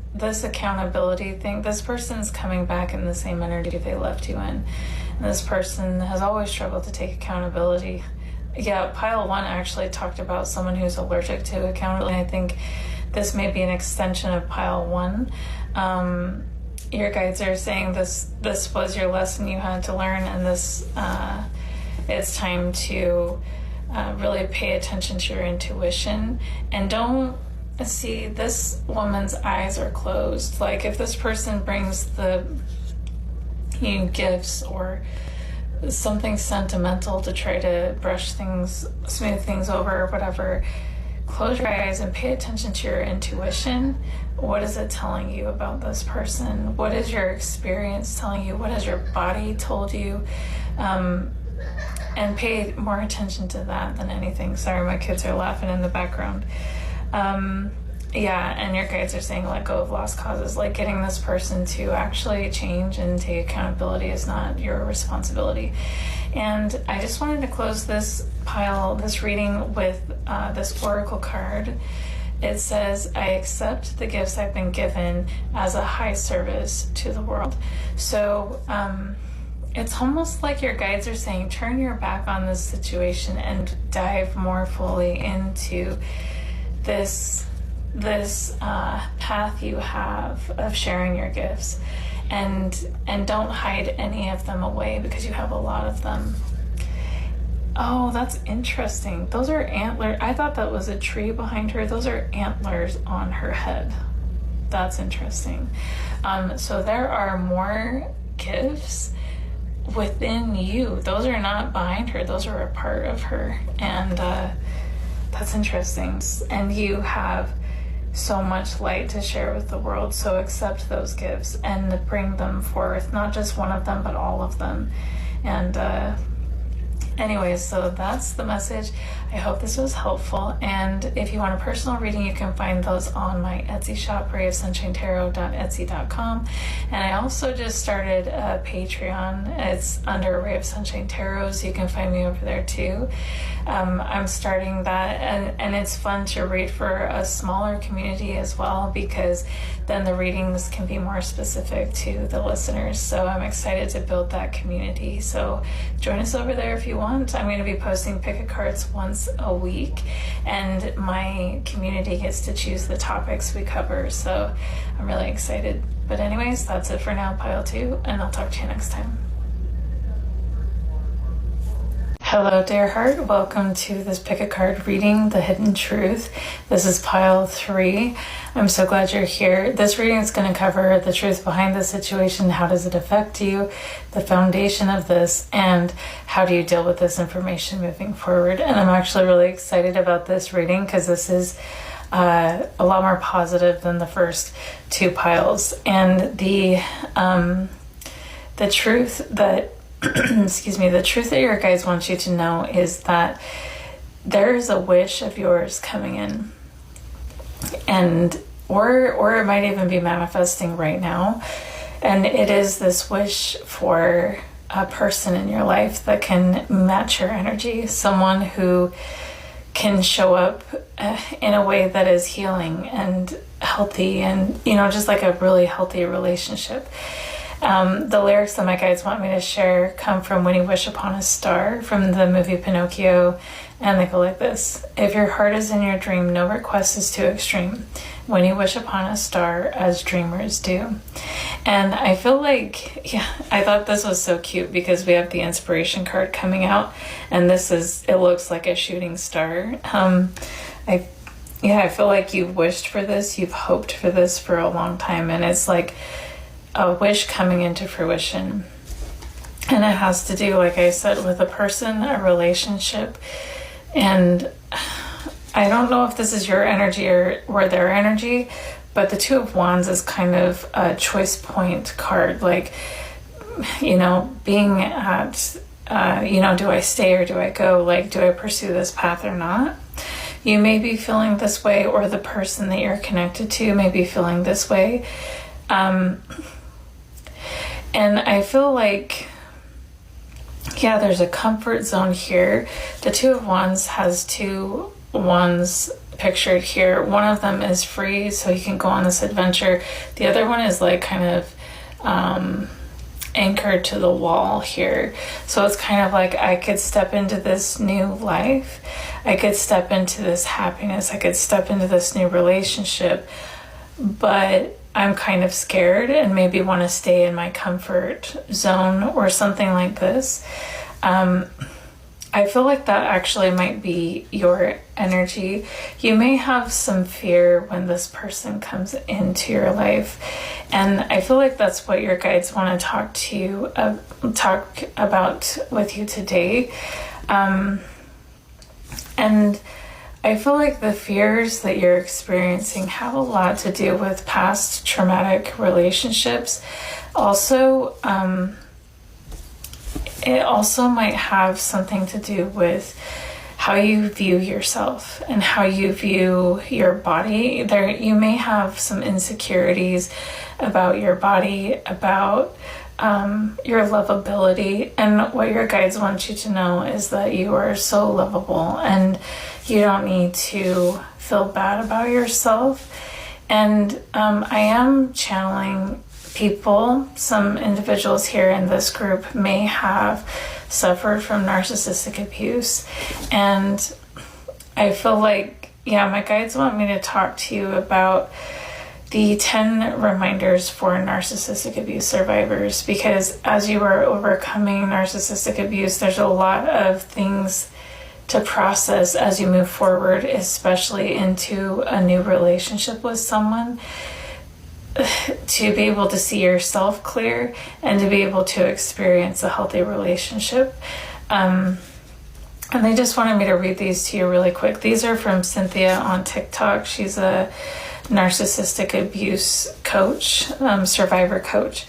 accountability thing, this person's coming back in the same energy they left you in. And this person has always struggled to take accountability. Yeah, pile one actually talked about someone who's allergic to accountability. I think this may be an extension of pile one. Your guides are saying this was your lesson you had to learn, and this it's time to really pay attention to your intuition, and don't see, this woman's eyes are closed. Like if this person brings gifts or something sentimental to try to brush things, smooth things over or whatever, close your eyes and pay attention to your intuition. What is it telling you about this person? What is your experience telling you? What has your body told you? And pay more attention to that than anything. Sorry, my kids are laughing in the background. Yeah, and your guides are saying let go of lost causes, like getting this person to actually change and take accountability is not your responsibility. And I just wanted to close this reading with this oracle card. It says, I accept the gifts I've been given as a high service to the world. So it's almost like your guides are saying, turn your back on this situation and dive more fully into this path you have of sharing your gifts, and don't hide any of them away because you have a lot of them. Oh, that's interesting. Those are antlers. I thought that was a tree behind her. Those are antlers on her head. That's interesting. So there are more gifts within you. Those are not behind her. Those are a part of her. And that's interesting. And you have so much light to share with the world. So accept those gifts and bring them forth, not just one of them, but all of them. And anyways, so that's the message. I hope this was helpful. And if you want a personal reading, you can find those on my Etsy shop, rayofsunshinetarot.etsy.com. And I also just started a Patreon. It's under Ray of Sunshine Tarot, so you can find me over there too. I'm starting that, and it's fun to read for a smaller community as well, because then the readings can be more specific to the listeners. So I'm excited to build that community. So join us over there if you want. I'm going to be posting pick-a-cards once a week, and my community gets to choose the topics we cover. So I'm really excited. But anyways, that's it for now, Pile 2, and I'll talk to you next time. Hello, dear heart. Welcome to this pick-a-card reading, The Hidden Truth. This is Pile 3. I'm so glad you're here. This reading is going to cover the truth behind the situation, how does it affect you, the foundation of this, and how do you deal with this information moving forward. And I'm actually really excited about this reading because this is a lot more positive than the first two piles. And the truth that excuse me, the truth that your guides want you to know is that there is a wish of yours coming in, and or it might even be manifesting right now, and it is this wish for a person in your life that can match your energy, someone who can show up in a way that is healing and healthy, and just like a really healthy relationship. The lyrics that my guides want me to share come from When You Wish Upon a Star from the movie Pinocchio, and they go like this. If your heart is in your dream, no request is too extreme. When you wish upon a star, as dreamers do. And I feel like, I thought this was so cute because we have the inspiration card coming out, and it looks like a shooting star. I feel like you've wished for this, you've hoped for this for a long time, and it's like a wish coming into fruition. And it has to do, like I said, with a person, a relationship. And I don't know if this is your energy or their energy, but the Two of Wands is kind of a choice point card. Like, being at, do I stay or do I go? Like, do I pursue this path or not? You may be feeling this way, or the person that you're connected to may be feeling this way. And I feel like, there's a comfort zone here. The Two of Wands has two wands pictured here. One of them is free, so you can go on this adventure. The other one is like kind of anchored to the wall here. So it's kind of like I could step into this new life. I could step into this happiness. I could step into this new relationship. But I'm kind of scared and maybe want to stay in my comfort zone or something like this. I feel like that actually might be your energy. You may have some fear when this person comes into your life, and I feel like that's what your guides want to talk about with you today. And I feel like the fears that you're experiencing have a lot to do with past traumatic relationships. Also, it also might have something to do with how you view yourself and how you view your body. You may have some insecurities about your body, about your lovability, and what your guides want you to know is that you are so lovable and you don't need to feel bad about yourself. And I am channeling people. Some individuals here in this group may have suffered from narcissistic abuse, and I feel like, my guides want me to talk to you about the 10 reminders for narcissistic abuse survivors, because as you are overcoming narcissistic abuse, there's a lot of things to process as you move forward, especially into a new relationship with someone, to be able to see yourself clear and to be able to experience a healthy relationship. And they just wanted me to read these to you really quick. These are from Cynthia on TikTok. She's a narcissistic abuse coach, survivor coach.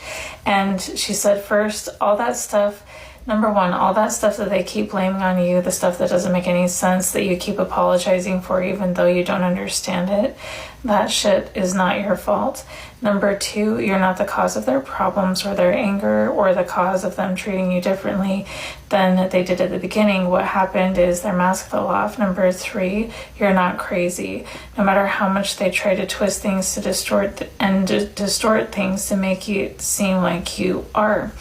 And she said, first, all that stuff, number one, all that stuff that they keep blaming on you, the stuff that doesn't make any sense, that you keep apologizing for even though you don't understand it, that shit is not your fault. Number two, you're not the cause of their problems or their anger or the cause of them treating you differently than they did at the beginning. What happened is their mask fell off. Number three, you're not crazy. No matter how much they try to twist things to distort things to make you seem like you are.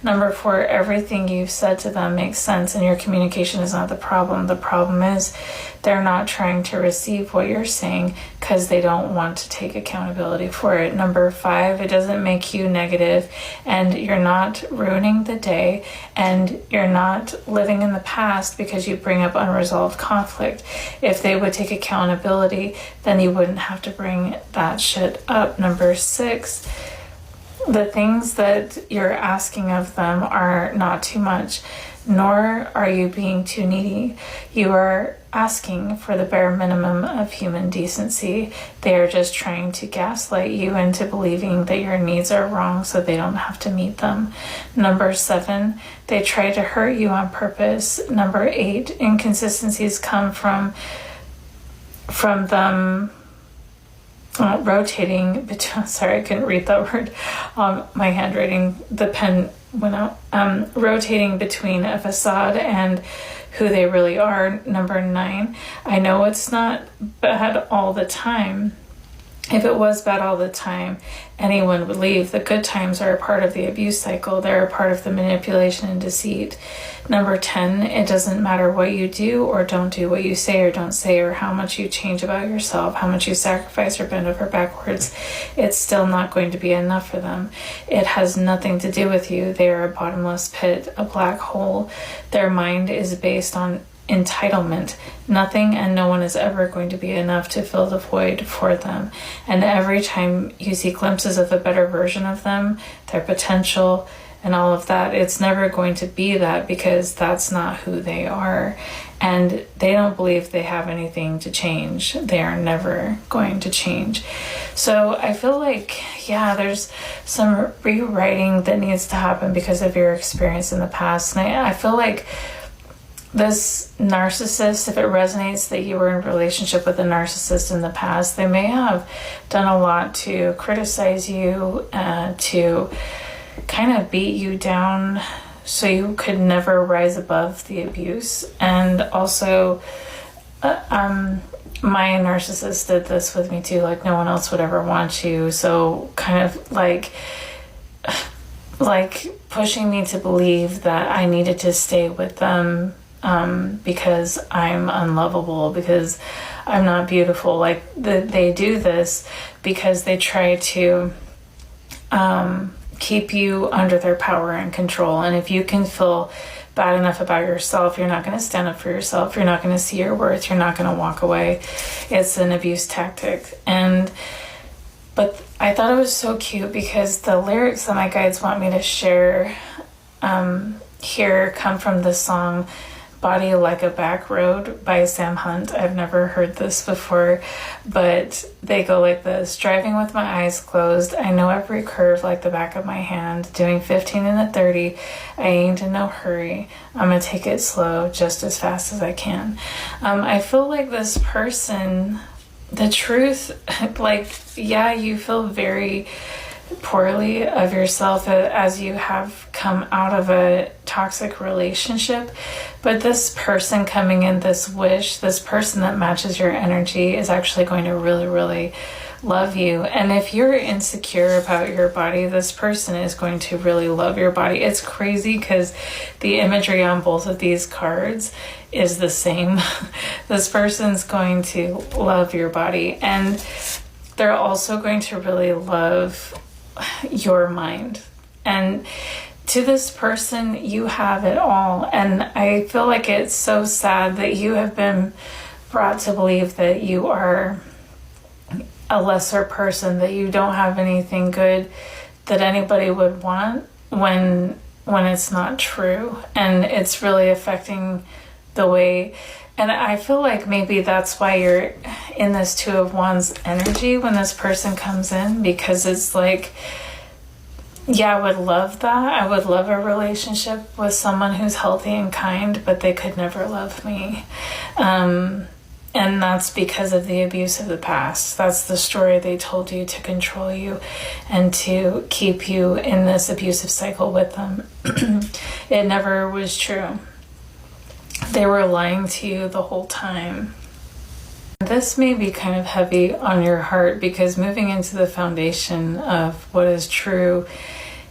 Number four, everything you've said to them makes sense and your communication is not the problem. The problem is they're not trying to receive what you're saying because they don't want to take accountability for it. Number five, it doesn't make you negative and you're not ruining the day and you're not living in the past because you bring up unresolved conflict. If they would take accountability, then you wouldn't have to bring that shit up. Number six, the things that you're asking of them are not too much, nor are you being too needy. You are asking for the bare minimum of human decency. They are just trying to gaslight you into believing that your needs are wrong so they don't have to meet them. Number seven, they try to hurt you on purpose. Number eight, inconsistencies come from them rotating between, sorry, I couldn't read that word. My handwriting, the pen went out. Rotating between a facade and who they really are. Number nine, I know it's not bad all the time. If it was bad all the time, anyone would leave. The good times are a part of the abuse cycle. They're a part of the manipulation and deceit. Number 10, it doesn't matter what you do or don't do, what you say or don't say, or how much you change about yourself, how much you sacrifice or bend over backwards. It's still not going to be enough for them. It has nothing to do with you. They are a bottomless pit, a black hole. Their mind is based on entitlement. Nothing and no one is ever going to be enough to fill the void for them. And every time you see glimpses of a better version of them, their potential and all of that, it's never going to be that because that's not who they are. And they don't believe they have anything to change. They are never going to change. So I feel like, yeah, there's some rewriting that needs to happen because of your experience in the past. And I feel like this narcissist, if it resonates that you were in a relationship with a narcissist in the past, they may have done a lot to criticize you, to kind of beat you down so you could never rise above the abuse. And also, my narcissist did this with me too, like no one else would ever want you. So kind of like pushing me to believe that I needed to stay with them because I'm unlovable, because I'm not beautiful. Like they do this because they try to keep you under their power and control. And if you can feel bad enough about yourself, you're not going to stand up for yourself. You're not going to see your worth. You're not going to walk away. It's an abuse tactic. But I thought it was so cute because the lyrics that my guides want me to share here come from the song Body Like a Back Road by Sam Hunt. I've never heard this before, but they go like this. Driving with my eyes closed, I know every curve like the back of my hand. Doing 15 and a 30, I ain't in no hurry. I'm gonna take it slow, just as fast as I can. I feel like this person, the truth, like, yeah, you feel very poorly of yourself as you have come out of a toxic relationship, but this person coming in, this person that matches your energy is actually going to really, really love you. And if you're insecure about your body, this person is going to really love your body. It's crazy because the imagery on both of these cards is the same. This person's going to love your body, and they're also going to really love your mind. And to this person, you have it all. And I feel like it's so sad that you have been brought to believe that you are a lesser person, that you don't have anything good that anybody would want, when it's not true. And it's really affecting the way And I feel like maybe that's why you're in this Two of Wands energy when this person comes in, because it's like, yeah, I would love that. I would love a relationship with someone who's healthy and kind, but they could never love me. And that's because of the abuse of the past. That's the story they told you to control you and to keep you in this abusive cycle with them. It never was true. They were lying to you the whole time. This may be kind of heavy on your heart because moving into the foundation of what is true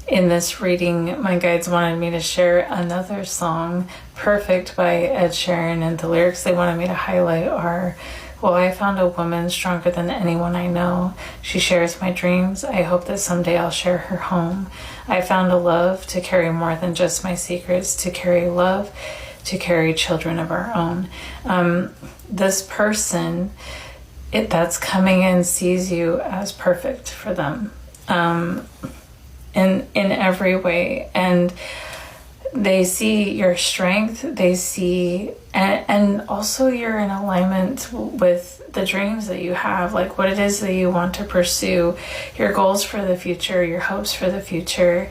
in this reading, my guides wanted me to share another song, Perfect by Ed Sheeran, and the lyrics they wanted me to highlight are, well, I found a woman stronger than anyone I know. She shares my dreams. I hope that someday I'll share her home. I found a love to carry more than just my secrets, to carry love, to carry children of our own. This person that's coming in sees you as perfect for them in every way. And they see your strength, they see, and also you're in alignment with the dreams that you have, like what it is that you want to pursue, your goals for the future, your hopes for the future.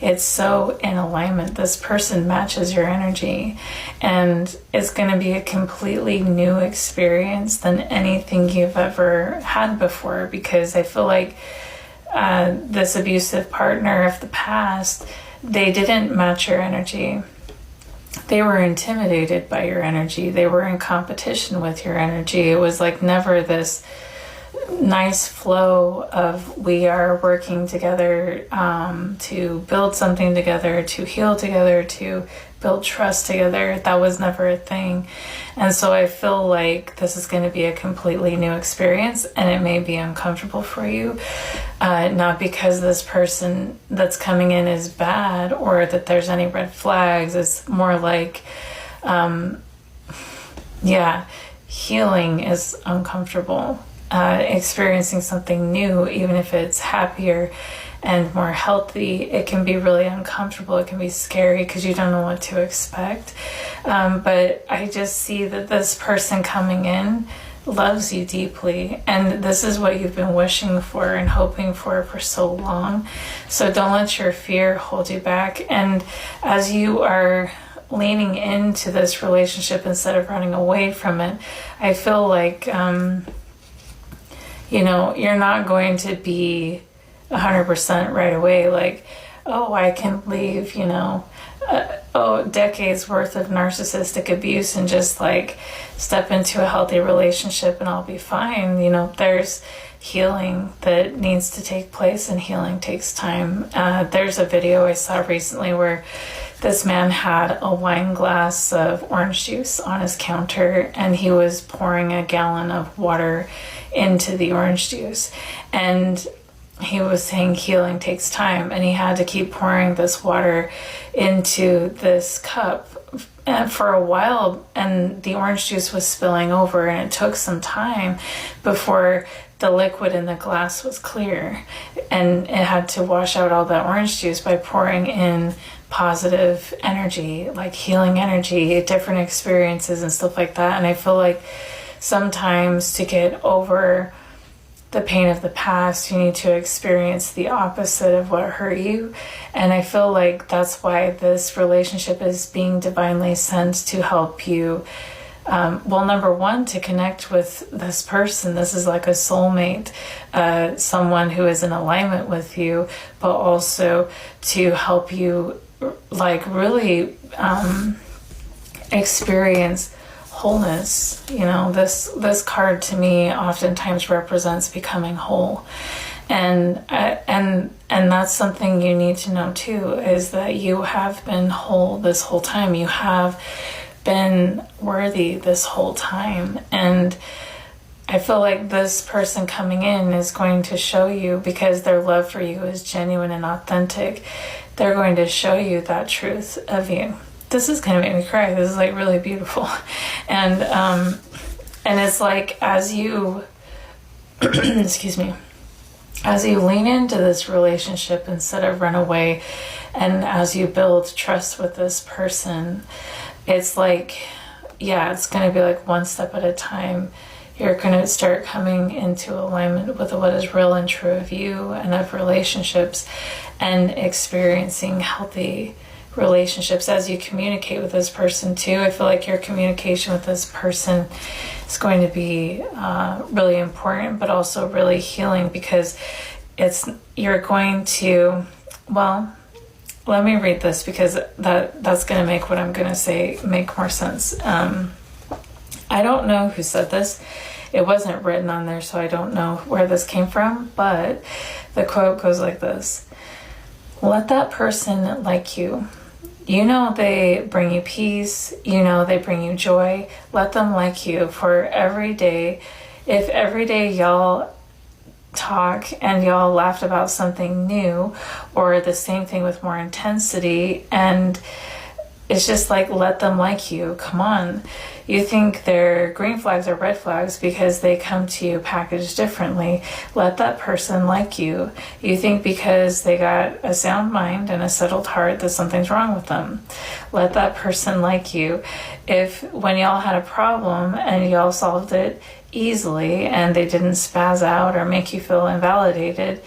It's so in alignment. This person matches your energy, and it's going to be a completely new experience than anything you've ever had before, because I feel like this abusive partner of the past, they didn't match your energy. They were intimidated by your energy. They were in competition with your energy. It was like never this nice flow of we are working together to build something together, to heal together, to build trust together. That was never a thing. And so I feel like this is going to be a completely new experience, and it may be uncomfortable for you, not because this person that's coming in is bad or that there's any red flags. It's more like healing is uncomfortable. Experiencing something new, even if it's happier and more healthy, it can be really uncomfortable. It can be scary because you don't know what to expect. But I just see that this person coming in loves you deeply, and this is what you've been wishing for and hoping for so long. So don't let your fear hold you back. And as you are leaning into this relationship instead of running away from it, I feel like you're not going to be 100% right away. Like, oh, I can leave, decades worth of narcissistic abuse and just like step into a healthy relationship and I'll be fine. There's healing that needs to take place, and healing takes time. There's a video I saw recently where this man had a wine glass of orange juice on his counter, and he was pouring a gallon of water into the orange juice. And he was saying healing takes time, and he had to keep pouring this water into this cup for a while, and the orange juice was spilling over, and it took some time before the liquid in the glass was clear, and it had to wash out all that orange juice by pouring in positive energy, like healing energy, different experiences and stuff like that. And I feel like sometimes to get over the pain of the past, you need to experience the opposite of what hurt you. And I feel like that's why this relationship is being divinely sent to help you. Number one, to connect with this person. This is like a soulmate, someone who is in alignment with you, but also to help you like really experience wholeness. This card to me oftentimes represents becoming whole, and that's something you need to know too, is that you have been whole this whole time. You have been worthy this whole time, and I feel like this person coming in is going to show you, because their love for you is genuine and authentic, they're going to show you that truth of you. This is going to make me cry. This is like really beautiful. And it's like, as you, excuse me, as you lean into this relationship instead of run away, and as you build trust with this person, it's like yeah, it's going to be like one step at a time. You're going to start coming into alignment with what is real and true of you and of relationships, and experiencing healthy relationships as you communicate with this person too. I feel like your communication with this person is going to be really important, but also really healing, because you're going to, well, let me read this, because that's going to make what I'm going to say make more sense. I don't know who said this. It wasn't written on there, so I don't know where this came from, but the quote goes like this: let that person like you. You know they bring you peace. You know they bring you joy. Let them like you for every day. If every day y'all talk and y'all laughed about something new, or the same thing with more intensity, and it's just like, let them like you. Come on. You think they're green flags or red flags because they come to you packaged differently. Let that person like you. You think because they got a sound mind and a settled heart that something's wrong with them. Let that person like you. If when y'all had a problem and y'all solved it easily and they didn't spaz out or make you feel invalidated,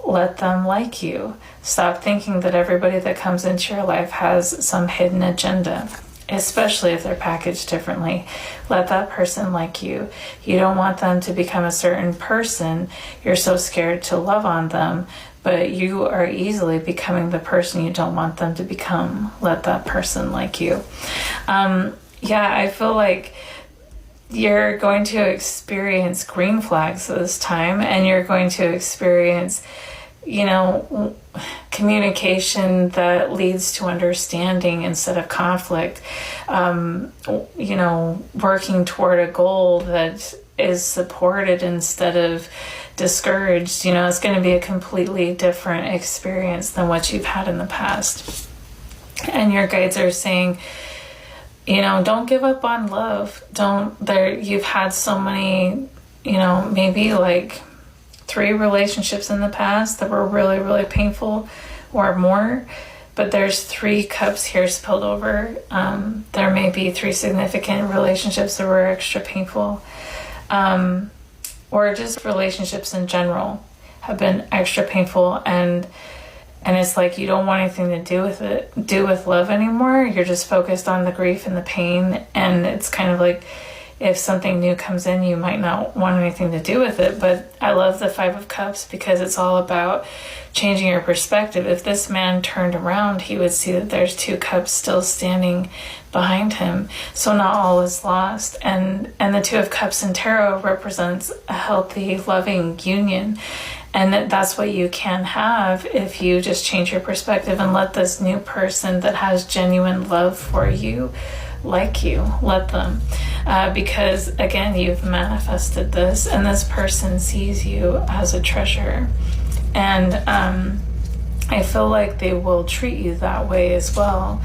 let them like you. Stop thinking that everybody that comes into your life has some hidden agenda, especially if they're packaged differently. Let that person like you. You don't want them to become a certain person. You're so scared to love on them, but you are easily becoming the person you don't want them to become. Let that person like you. Yeah, I feel like you're going to experience green flags this time, and you're going to experience, communication that leads to understanding instead of conflict, working toward a goal that is supported instead of discouraged. It's going to be a completely different experience than what you've had in the past. And your guides are saying, don't give up on love. You've had so many, maybe like 3 relationships in the past that were really, really painful or more, but there's 3 cups here spilled over. There may be 3 significant relationships that were extra painful, or just relationships in general have been extra painful, and it's like you don't want anything to do with love anymore. You're just focused on the grief and the pain, and it's kind of like, if something new comes in, you might not want anything to do with it. But I love the 5 of Cups, because it's all about changing your perspective. If this man turned around, he would see that there's 2 cups still standing behind him. So not all is lost. And the 2 of Cups in tarot represents a healthy, loving union. And that's what you can have if you just change your perspective and let this new person that has genuine love for you like you. Let them. Because, again, you've manifested this, and this person sees you as a treasure. And I feel like they will treat you that way as well.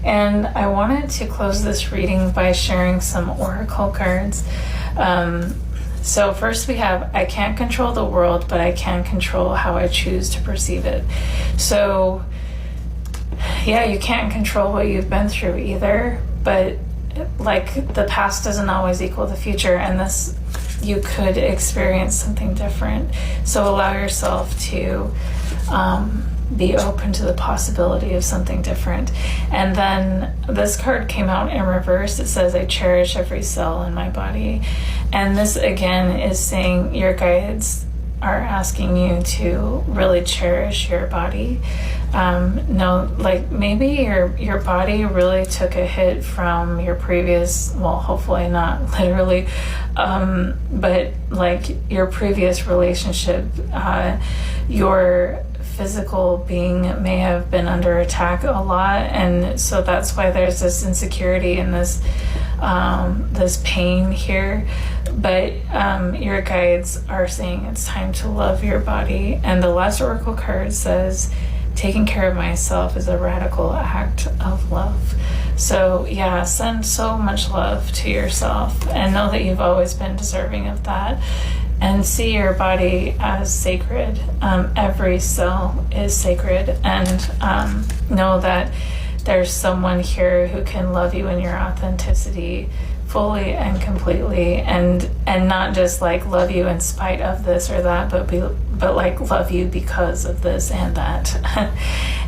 And I wanted to close this reading by sharing some oracle cards. So first we have, I can't control the world, but I can control how I choose to perceive it. So, yeah, you can't control what you've been through either, but like the past doesn't always equal the future, and this, you could experience something different. So allow yourself to be open to the possibility of something different. And then this card came out in reverse. It says, I cherish every cell in my body. And this again is saying your guides are asking you to really cherish your body. Like maybe your body really took a hit from your previous, well, hopefully not literally, but like your previous relationship, your physical being may have been under attack a lot, and so that's why there's this insecurity and this pain here. But your guides are saying it's time to love your body. And the last oracle card says, taking care of myself is a radical act of love. So yeah, send so much love to yourself, and know that you've always been deserving of that. And see your body as sacred. Every cell is sacred. And know that there's someone here who can love you in your authenticity fully and completely, and not just like love you in spite of this or that, but like love you because of this and that.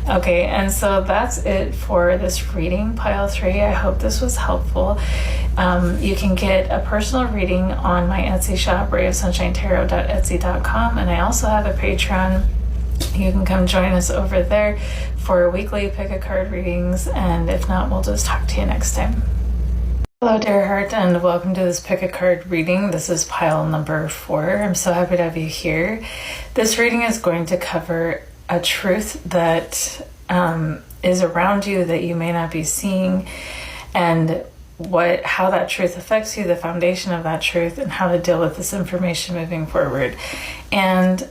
Okay, and so that's it for this reading, pile 3. I hope this was helpful. You can get a personal reading on my Etsy shop, rayofsunshinetarot.etsy.com, and I also have a Patreon. You can come join us over there for weekly pick a card readings, and if not, we'll just talk to you next time. Hello, dear heart, and welcome to this pick a card reading. This is pile number 4. I'm so happy to have you here. This reading is going to cover a truth that is around you that you may not be seeing, and how that truth affects you, the foundation of that truth, and how to deal with this information moving forward. And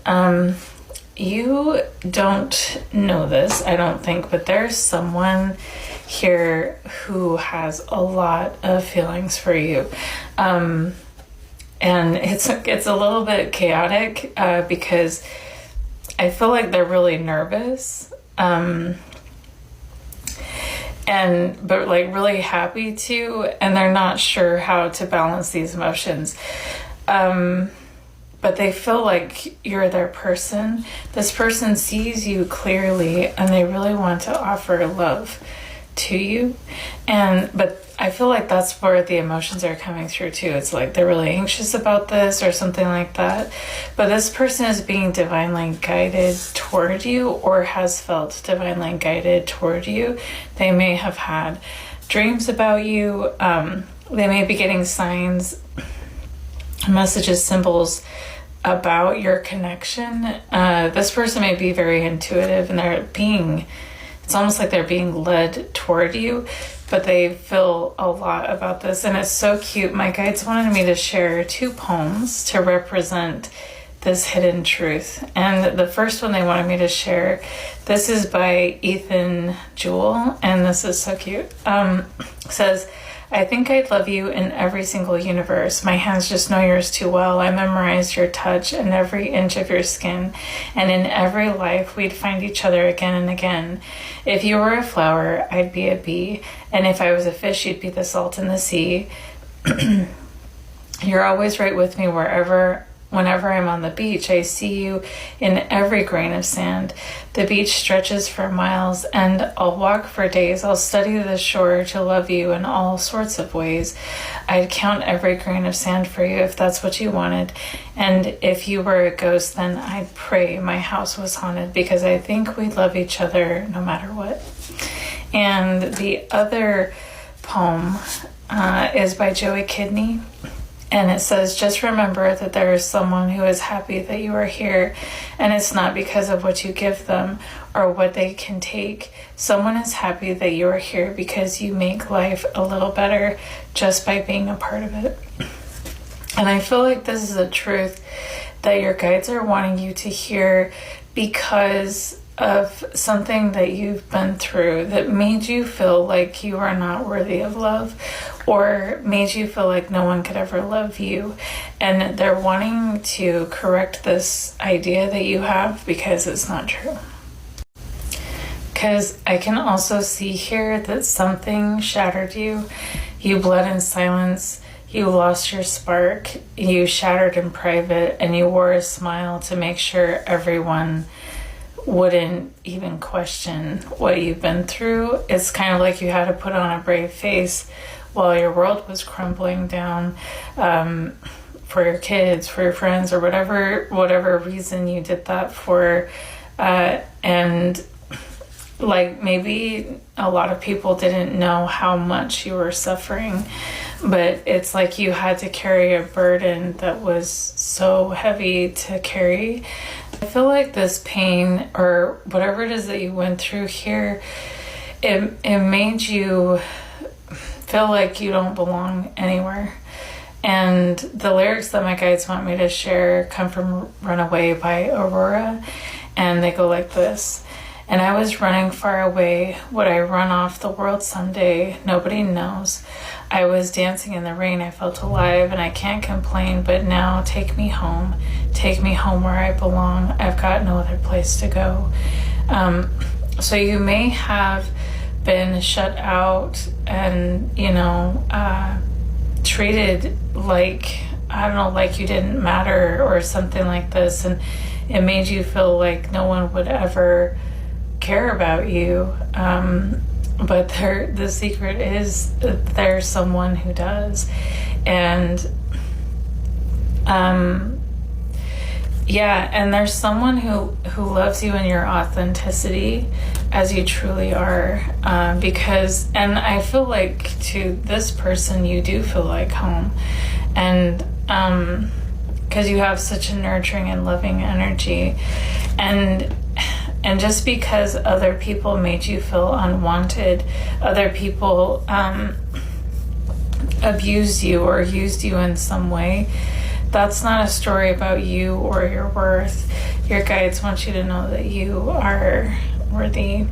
you don't know this, I don't think, but there's someone here who has a lot of feelings for you. And it's a little bit chaotic because I feel like they're really nervous. But like really happy to, and they're not sure how to balance these emotions. But they feel like you're their person. This person sees you clearly, and they really want to offer love to you. But I feel like that's where the emotions are coming through too. It's like they're really anxious about this or something like that. But this person is being divinely guided toward you, or has felt divinely guided toward you. They may have had dreams about you. They may be getting signs, messages, symbols about your connection. This person may be very intuitive, and it's almost like they're being led toward you, but they feel a lot about this. And it's so cute. My guides wanted me to share 2 poems to represent this hidden truth. And the first one they wanted me to share, this is by Ethan Jewell, and this is so cute. Says, I think I'd love you in every single universe. My hands just know yours too well. I memorized your touch and every inch of your skin. And in every life, we'd find each other again and again. If you were a flower, I'd be a bee. And if I was a fish, you'd be the salt in the sea. You're always right with me whenever I'm on the beach. I see you in every grain of sand. The beach stretches for miles, and I'll walk for days. I'll study the shore to love you in all sorts of ways. I'd count every grain of sand for you if that's what you wanted. And if you were a ghost, then I'd pray my house was haunted, because I think we love each other no matter what. And the other poem is by Joey Kidney. And it says, just remember that there is someone who is happy that you are here, and it's not because of what you give them or what they can take. Someone is happy that you are here because you make life a little better just by being a part of it. And I feel like this is a truth that your guides are wanting you to hear because of something that you've been through that made you feel like you are not worthy of love, or made you feel like no one could ever love you. And they're wanting to correct this idea that you have, because it's not true. Because I can also see here that something shattered you. You bled in silence. You lost your spark. You shattered in private, and you wore a smile to make sure everyone wouldn't even question what you've been through. It's kind of like you had to put on a brave face while your world was crumbling down, for your kids, for your friends, or whatever reason you did that for. And like, maybe a lot of people didn't know how much you were suffering, but it's like you had to carry a burden that was so heavy to carry. I feel like this pain, or whatever it is that you went through here, it made you feel like you don't belong anywhere. And the lyrics that my guides want me to share come from Runaway by Aurora, and they go like this. And I was running far away. Would I run off the world someday? Nobody knows. I was dancing in the rain. I felt alive, and I can't complain. But now take me home. Take me home where I belong. I've got no other place to go. So you may have been shut out and, treated like, I don't know, like you didn't matter or something like this, and it made you feel like no one would ever care about you. But the secret is that there's someone who does. And and there's someone who loves you in your authenticity as you truly are, because, and I feel like to this person you do feel like home, and because you have such a nurturing and loving energy, and just because other people made you feel unwanted, other people abused you or used you in some way, that's not a story about you or your worth. Your guides want you to know that you are worthy,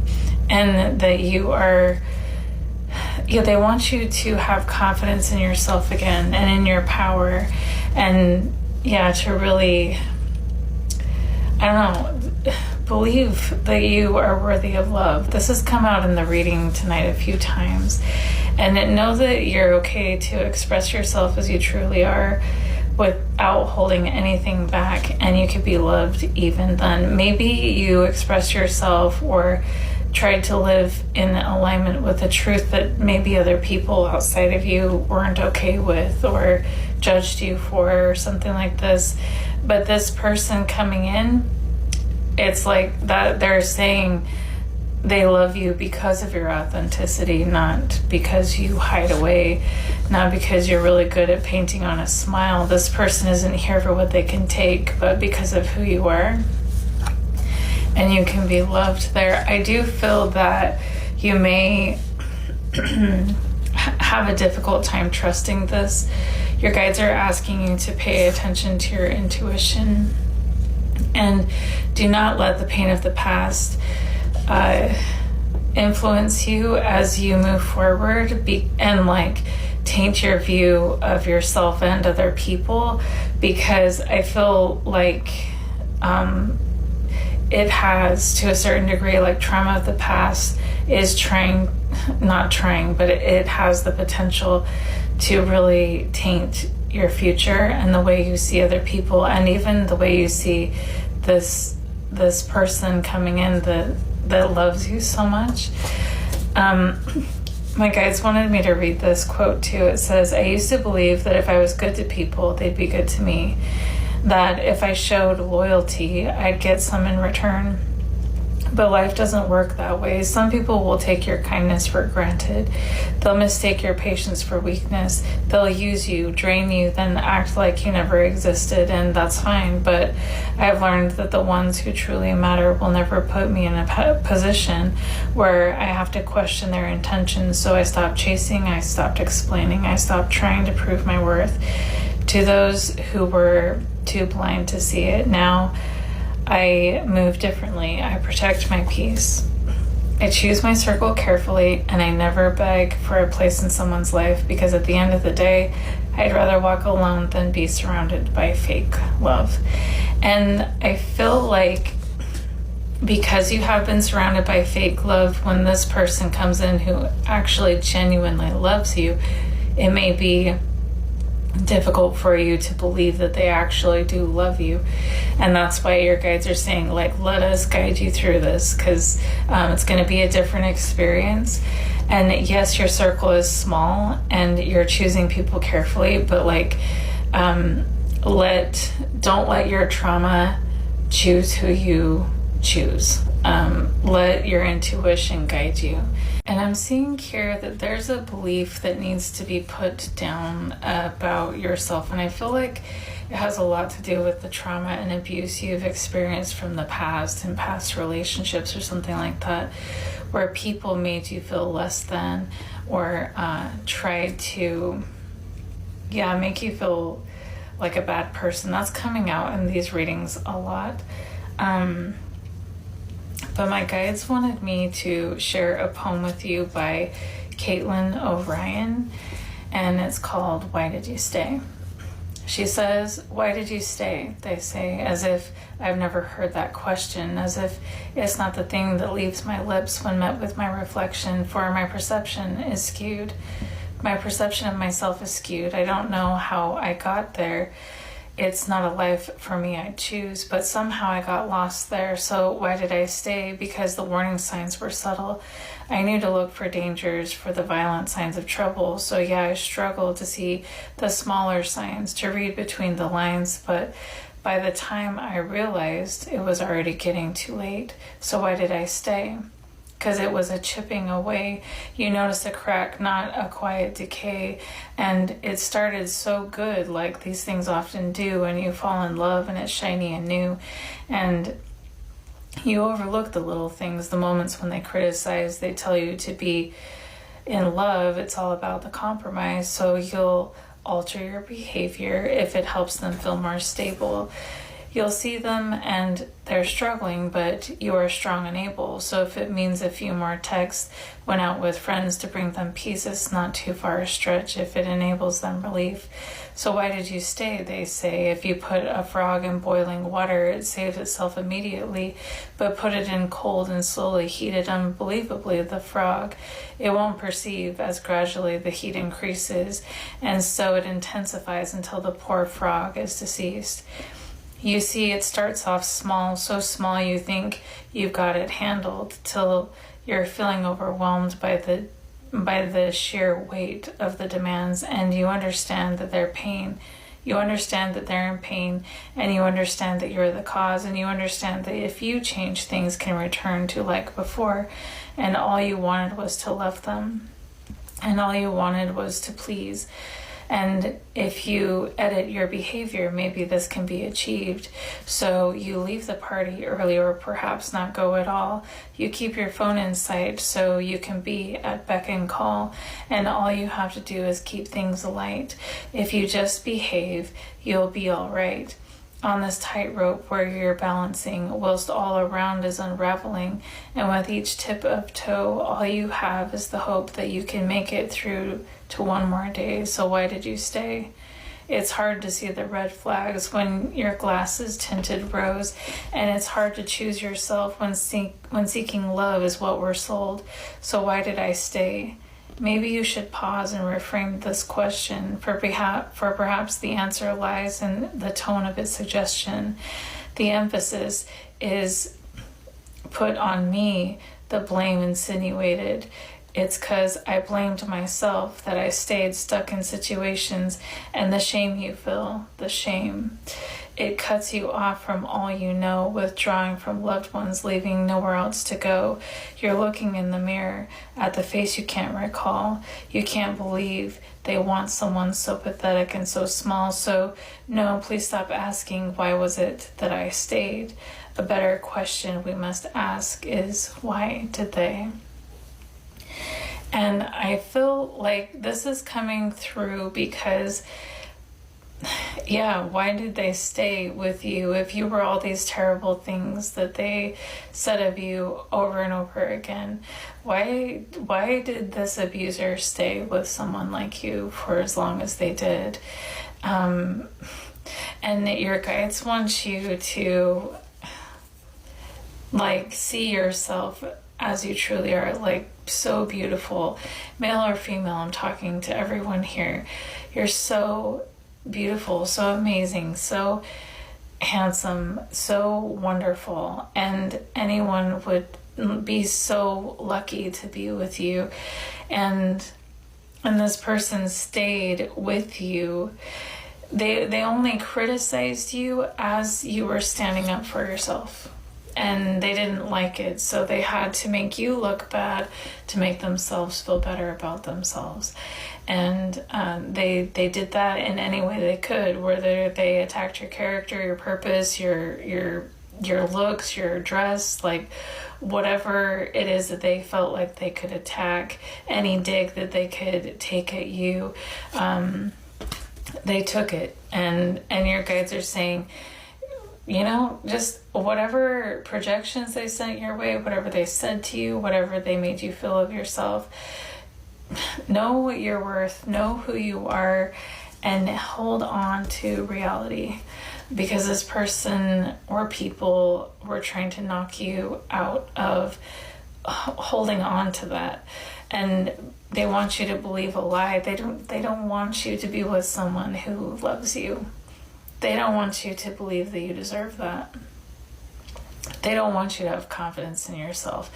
and that you are, they want you to have confidence in yourself again and in your power, and to really, I don't know, believe that you are worthy of love. This has come out in the reading tonight a few times, and know that you're okay to express yourself as you truly are without holding anything back, and you could be loved even then. Maybe you express yourself or tried to live in alignment with a truth that maybe other people outside of you weren't okay with or judged you for, or something like this. But this person coming in, it's like that they're saying they love you because of your authenticity, not because you hide away, not because you're really good at painting on a smile. This person isn't here for what they can take, but because of who you are. And you can be loved there. I do feel that you may have a difficult time trusting this. Your guides are asking you to pay attention to your intuition, and do not let the pain of the past influence you as you move forward, and taint your view of yourself and other people, because I feel like it has, to a certain degree, like trauma of the past is not trying, but it has the potential to really taint your future and the way you see other people, and even the way you see this person coming in that loves you so much. My guides wanted me to read this quote too. It says, "I used to believe that if I was good to people, they'd be good to me. That if I showed loyalty, I'd get some in return. But life doesn't work that way. Some people will take your kindness for granted. They'll mistake your patience for weakness. They'll use you, drain you, then act like you never existed, and that's fine. But I've learned that the ones who truly matter will never put me in a position where I have to question their intentions. So I stopped chasing, I stopped explaining, I stopped trying to prove my worth to those who were too blind to see it. Now I move differently. I protect my peace. I choose my circle carefully, and I never beg for a place in someone's life, because at the end of the day, I'd rather walk alone than be surrounded by fake love." And I feel like because you have been surrounded by fake love, when this person comes in who actually genuinely loves you, it may be difficult for you to believe that they actually do love you. And that's why your guides are saying, let us guide you through this, because it's going to be a different experience. And yes, your circle is small and you're choosing people carefully, but don't let your trauma choose who you choose. Let your intuition guide you. And I'm seeing here that there's a belief that needs to be put down about yourself. And I feel like it has a lot to do with the trauma and abuse you've experienced from the past and past relationships or something like that, where people made you feel less than, or tried to, make you feel like a bad person. That's coming out in these readings a lot. But my guides wanted me to share a poem with you by Caitlin O'Brien, and it's called "Why Did You Stay?" She says, "Why did you stay?" They say, as if I've never heard that question, as if it's not the thing that leaves my lips when met with my reflection, for my perception is skewed. My perception of myself is skewed. I don't know how I got there. It's not a life for me I choose, but somehow I got lost there. So why did I stay? Because the warning signs were subtle. I knew to look for dangers, for the violent signs of trouble. So yeah, I struggled to see the smaller signs, to read between the lines, but by the time I realized, it was already getting too late. So why did I stay? Because it was a chipping away. You notice a crack, not a quiet decay. And it started so good, like these things often do when you fall in love and it's shiny and new. And you overlook the little things, the moments when they criticize, they tell you to be in love. It's all about the compromise. So you'll alter your behavior if it helps them feel more stable. You'll see them and they're struggling, but you are strong and able. So if it means a few more texts, went out with friends to bring them peace, it's not too far a stretch if it enables them relief. So why did you stay? They say, if you put a frog in boiling water, it saves itself immediately, but put it in cold and slowly heat it unbelievably, the frog, it won't perceive as gradually the heat increases, and so it intensifies until the poor frog is deceased. You see, it starts off small, so small you think you've got it handled, till you're feeling overwhelmed by the sheer weight of the demands, and you understand that they're pain. You understand that they're in pain, and you understand that you're the cause, and you understand that if you change, things can return to like before, and all you wanted was to love them, and all you wanted was to please. And if you edit your behavior, maybe this can be achieved. So you leave the party early, or perhaps not go at all. You keep your phone in sight so you can be at beck and call, and all you have to do is keep things light. If you just behave, you'll be all right. On this tightrope where you're balancing whilst all around is unraveling, and with each tip of toe, all you have is the hope that you can make it through to one more day. So why did you stay? It's hard to see the red flags when your glass is tinted rose, and it's hard to choose yourself when seeking love is what we're sold. So why did I stay? Maybe you should pause and reframe this question, for perhaps the answer lies in the tone of its suggestion. The emphasis is put on me, the blame insinuated. It's 'cause I blamed myself that I stayed stuck in situations, and the shame you feel, the shame. It cuts you off from all you know, withdrawing from loved ones, leaving nowhere else to go. You're looking in the mirror at the face you can't recall. You can't believe they want someone so pathetic and so small. So no, please stop asking, why was it that I stayed? A better question we must ask is, why did they? And I feel like this is coming through because, yeah, why did they stay with you if you were all these terrible things that they said of you over and over again? Why did this abuser stay with someone like you for as long as they did? And your guides want you to, like, see yourself as you truly are, like, so beautiful, male or female. I'm talking to everyone here. You're so beautiful, so amazing, so handsome, so wonderful, and anyone would be so lucky to be with you. And this person stayed with you. They only criticized you as you were standing up for yourself, and they didn't like it, so they had to make you look bad to make themselves feel better about themselves. And they did that in any way they could, whether they attacked your character, your purpose, your looks, your dress, like whatever it is that they felt like they could attack, any dig that they could take at you, they took it. And your guides are saying, you know, just whatever projections they sent your way, whatever they said to you, whatever they made you feel of yourself, know what you're worth, know who you are, and hold on to reality, because this person or people were trying to knock you out of holding on to that, and they want you to believe a lie. They don't want you to be with someone who loves you. They don't want you to believe that you deserve that. They don't want you to have confidence in yourself.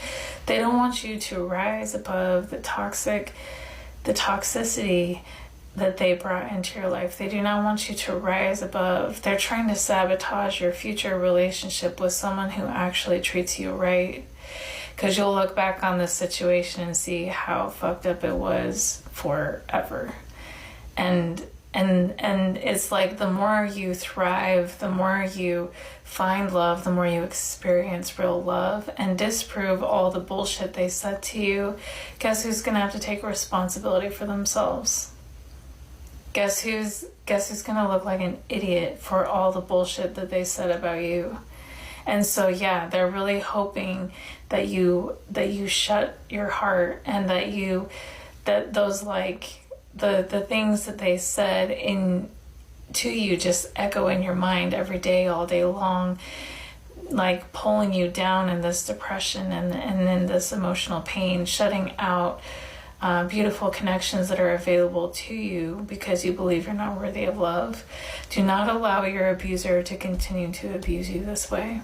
They don't want you to rise above the toxicity that they brought into your life. They do not want you to rise above. They're trying to sabotage your future relationship with someone who actually treats you right. Because you'll look back on this situation and see how fucked up it was forever. And it's like the more you thrive, the more you find love, the more you experience real love and disprove all the bullshit they said to you, guess who's going to have to take responsibility for themselves? Guess who's going to look like an idiot for all the bullshit that they said about you? And so, yeah, they're really hoping that you shut your heart, and that those, like, the things that they said to you just echo in your mind every day, all day long, like pulling you down in this depression and in this emotional pain, shutting out beautiful connections that are available to you because you believe you're not worthy of love. Do not allow your abuser to continue to abuse you this way.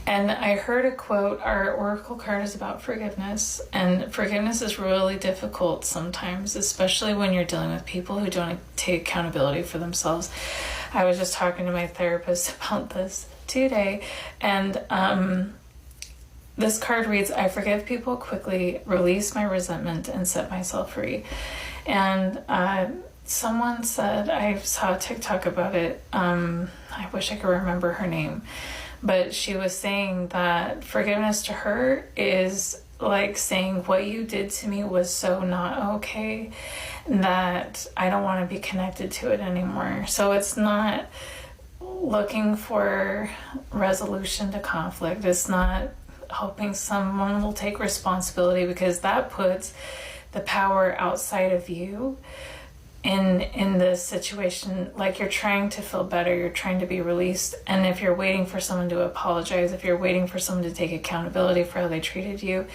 And I heard a quote, our oracle card is about forgiveness, and forgiveness is really difficult sometimes, especially when you're dealing with people who don't take accountability for themselves. I was just talking to my therapist about this today, and this card reads, I forgive people quickly, release my resentment, and set myself free. And someone said, I saw a TikTok about it, I wish I could remember her name, but she was saying that forgiveness to her is like saying, what you did to me was so not okay that I don't want to be connected to it anymore. So it's not looking for resolution to conflict. It's not hoping someone will take responsibility, because that puts the power outside of you in this situation. Like, you're trying to feel better, you're trying to be released, and if you're waiting for someone to apologize, if you're waiting for someone to take accountability for how they treated you,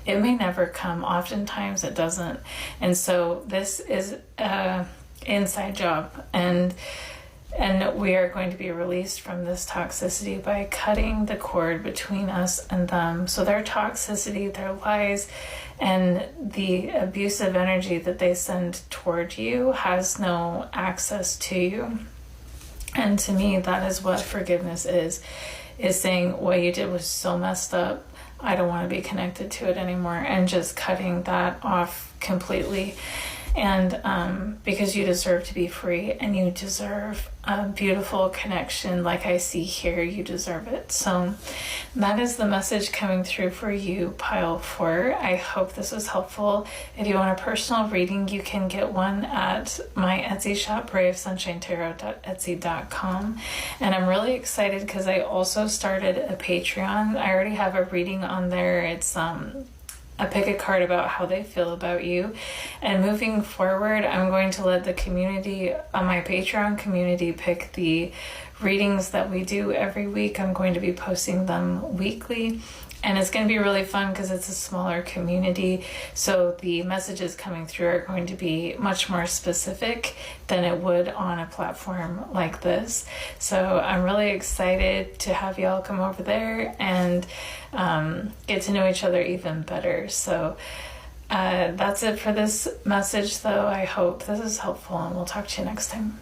it may never come. Oftentimes it doesn't. And so this is an inside job, and we are going to be released from this toxicity by cutting the cord between us and them. So their toxicity, their lies, and the abusive energy that they send toward you has no access to you. And to me, that is what forgiveness is saying, what you did was so messed up, I don't want to be connected to it anymore, and just cutting that off completely. And because you deserve to be free, and you deserve a beautiful connection like I see here, you deserve it. So that is the message coming through for you, Pile 4. I hope this was helpful. If you want a personal reading, you can get one at my Etsy shop, bravesunshinetarot.etsy.com. And I'm really excited because I also started a Patreon. I already have a reading on there. It's I pick a card about how they feel about you. And moving forward, I'm going to let the community on my Patreon community pick the readings that we do every week. I'm going to be posting them weekly, and it's going to be really fun because it's a smaller community. So the messages coming through are going to be much more specific than it would on a platform like this. So I'm really excited to have y'all come over there and get to know each other even better. So that's it for this message, though. I hope this is helpful, and we'll talk to you next time.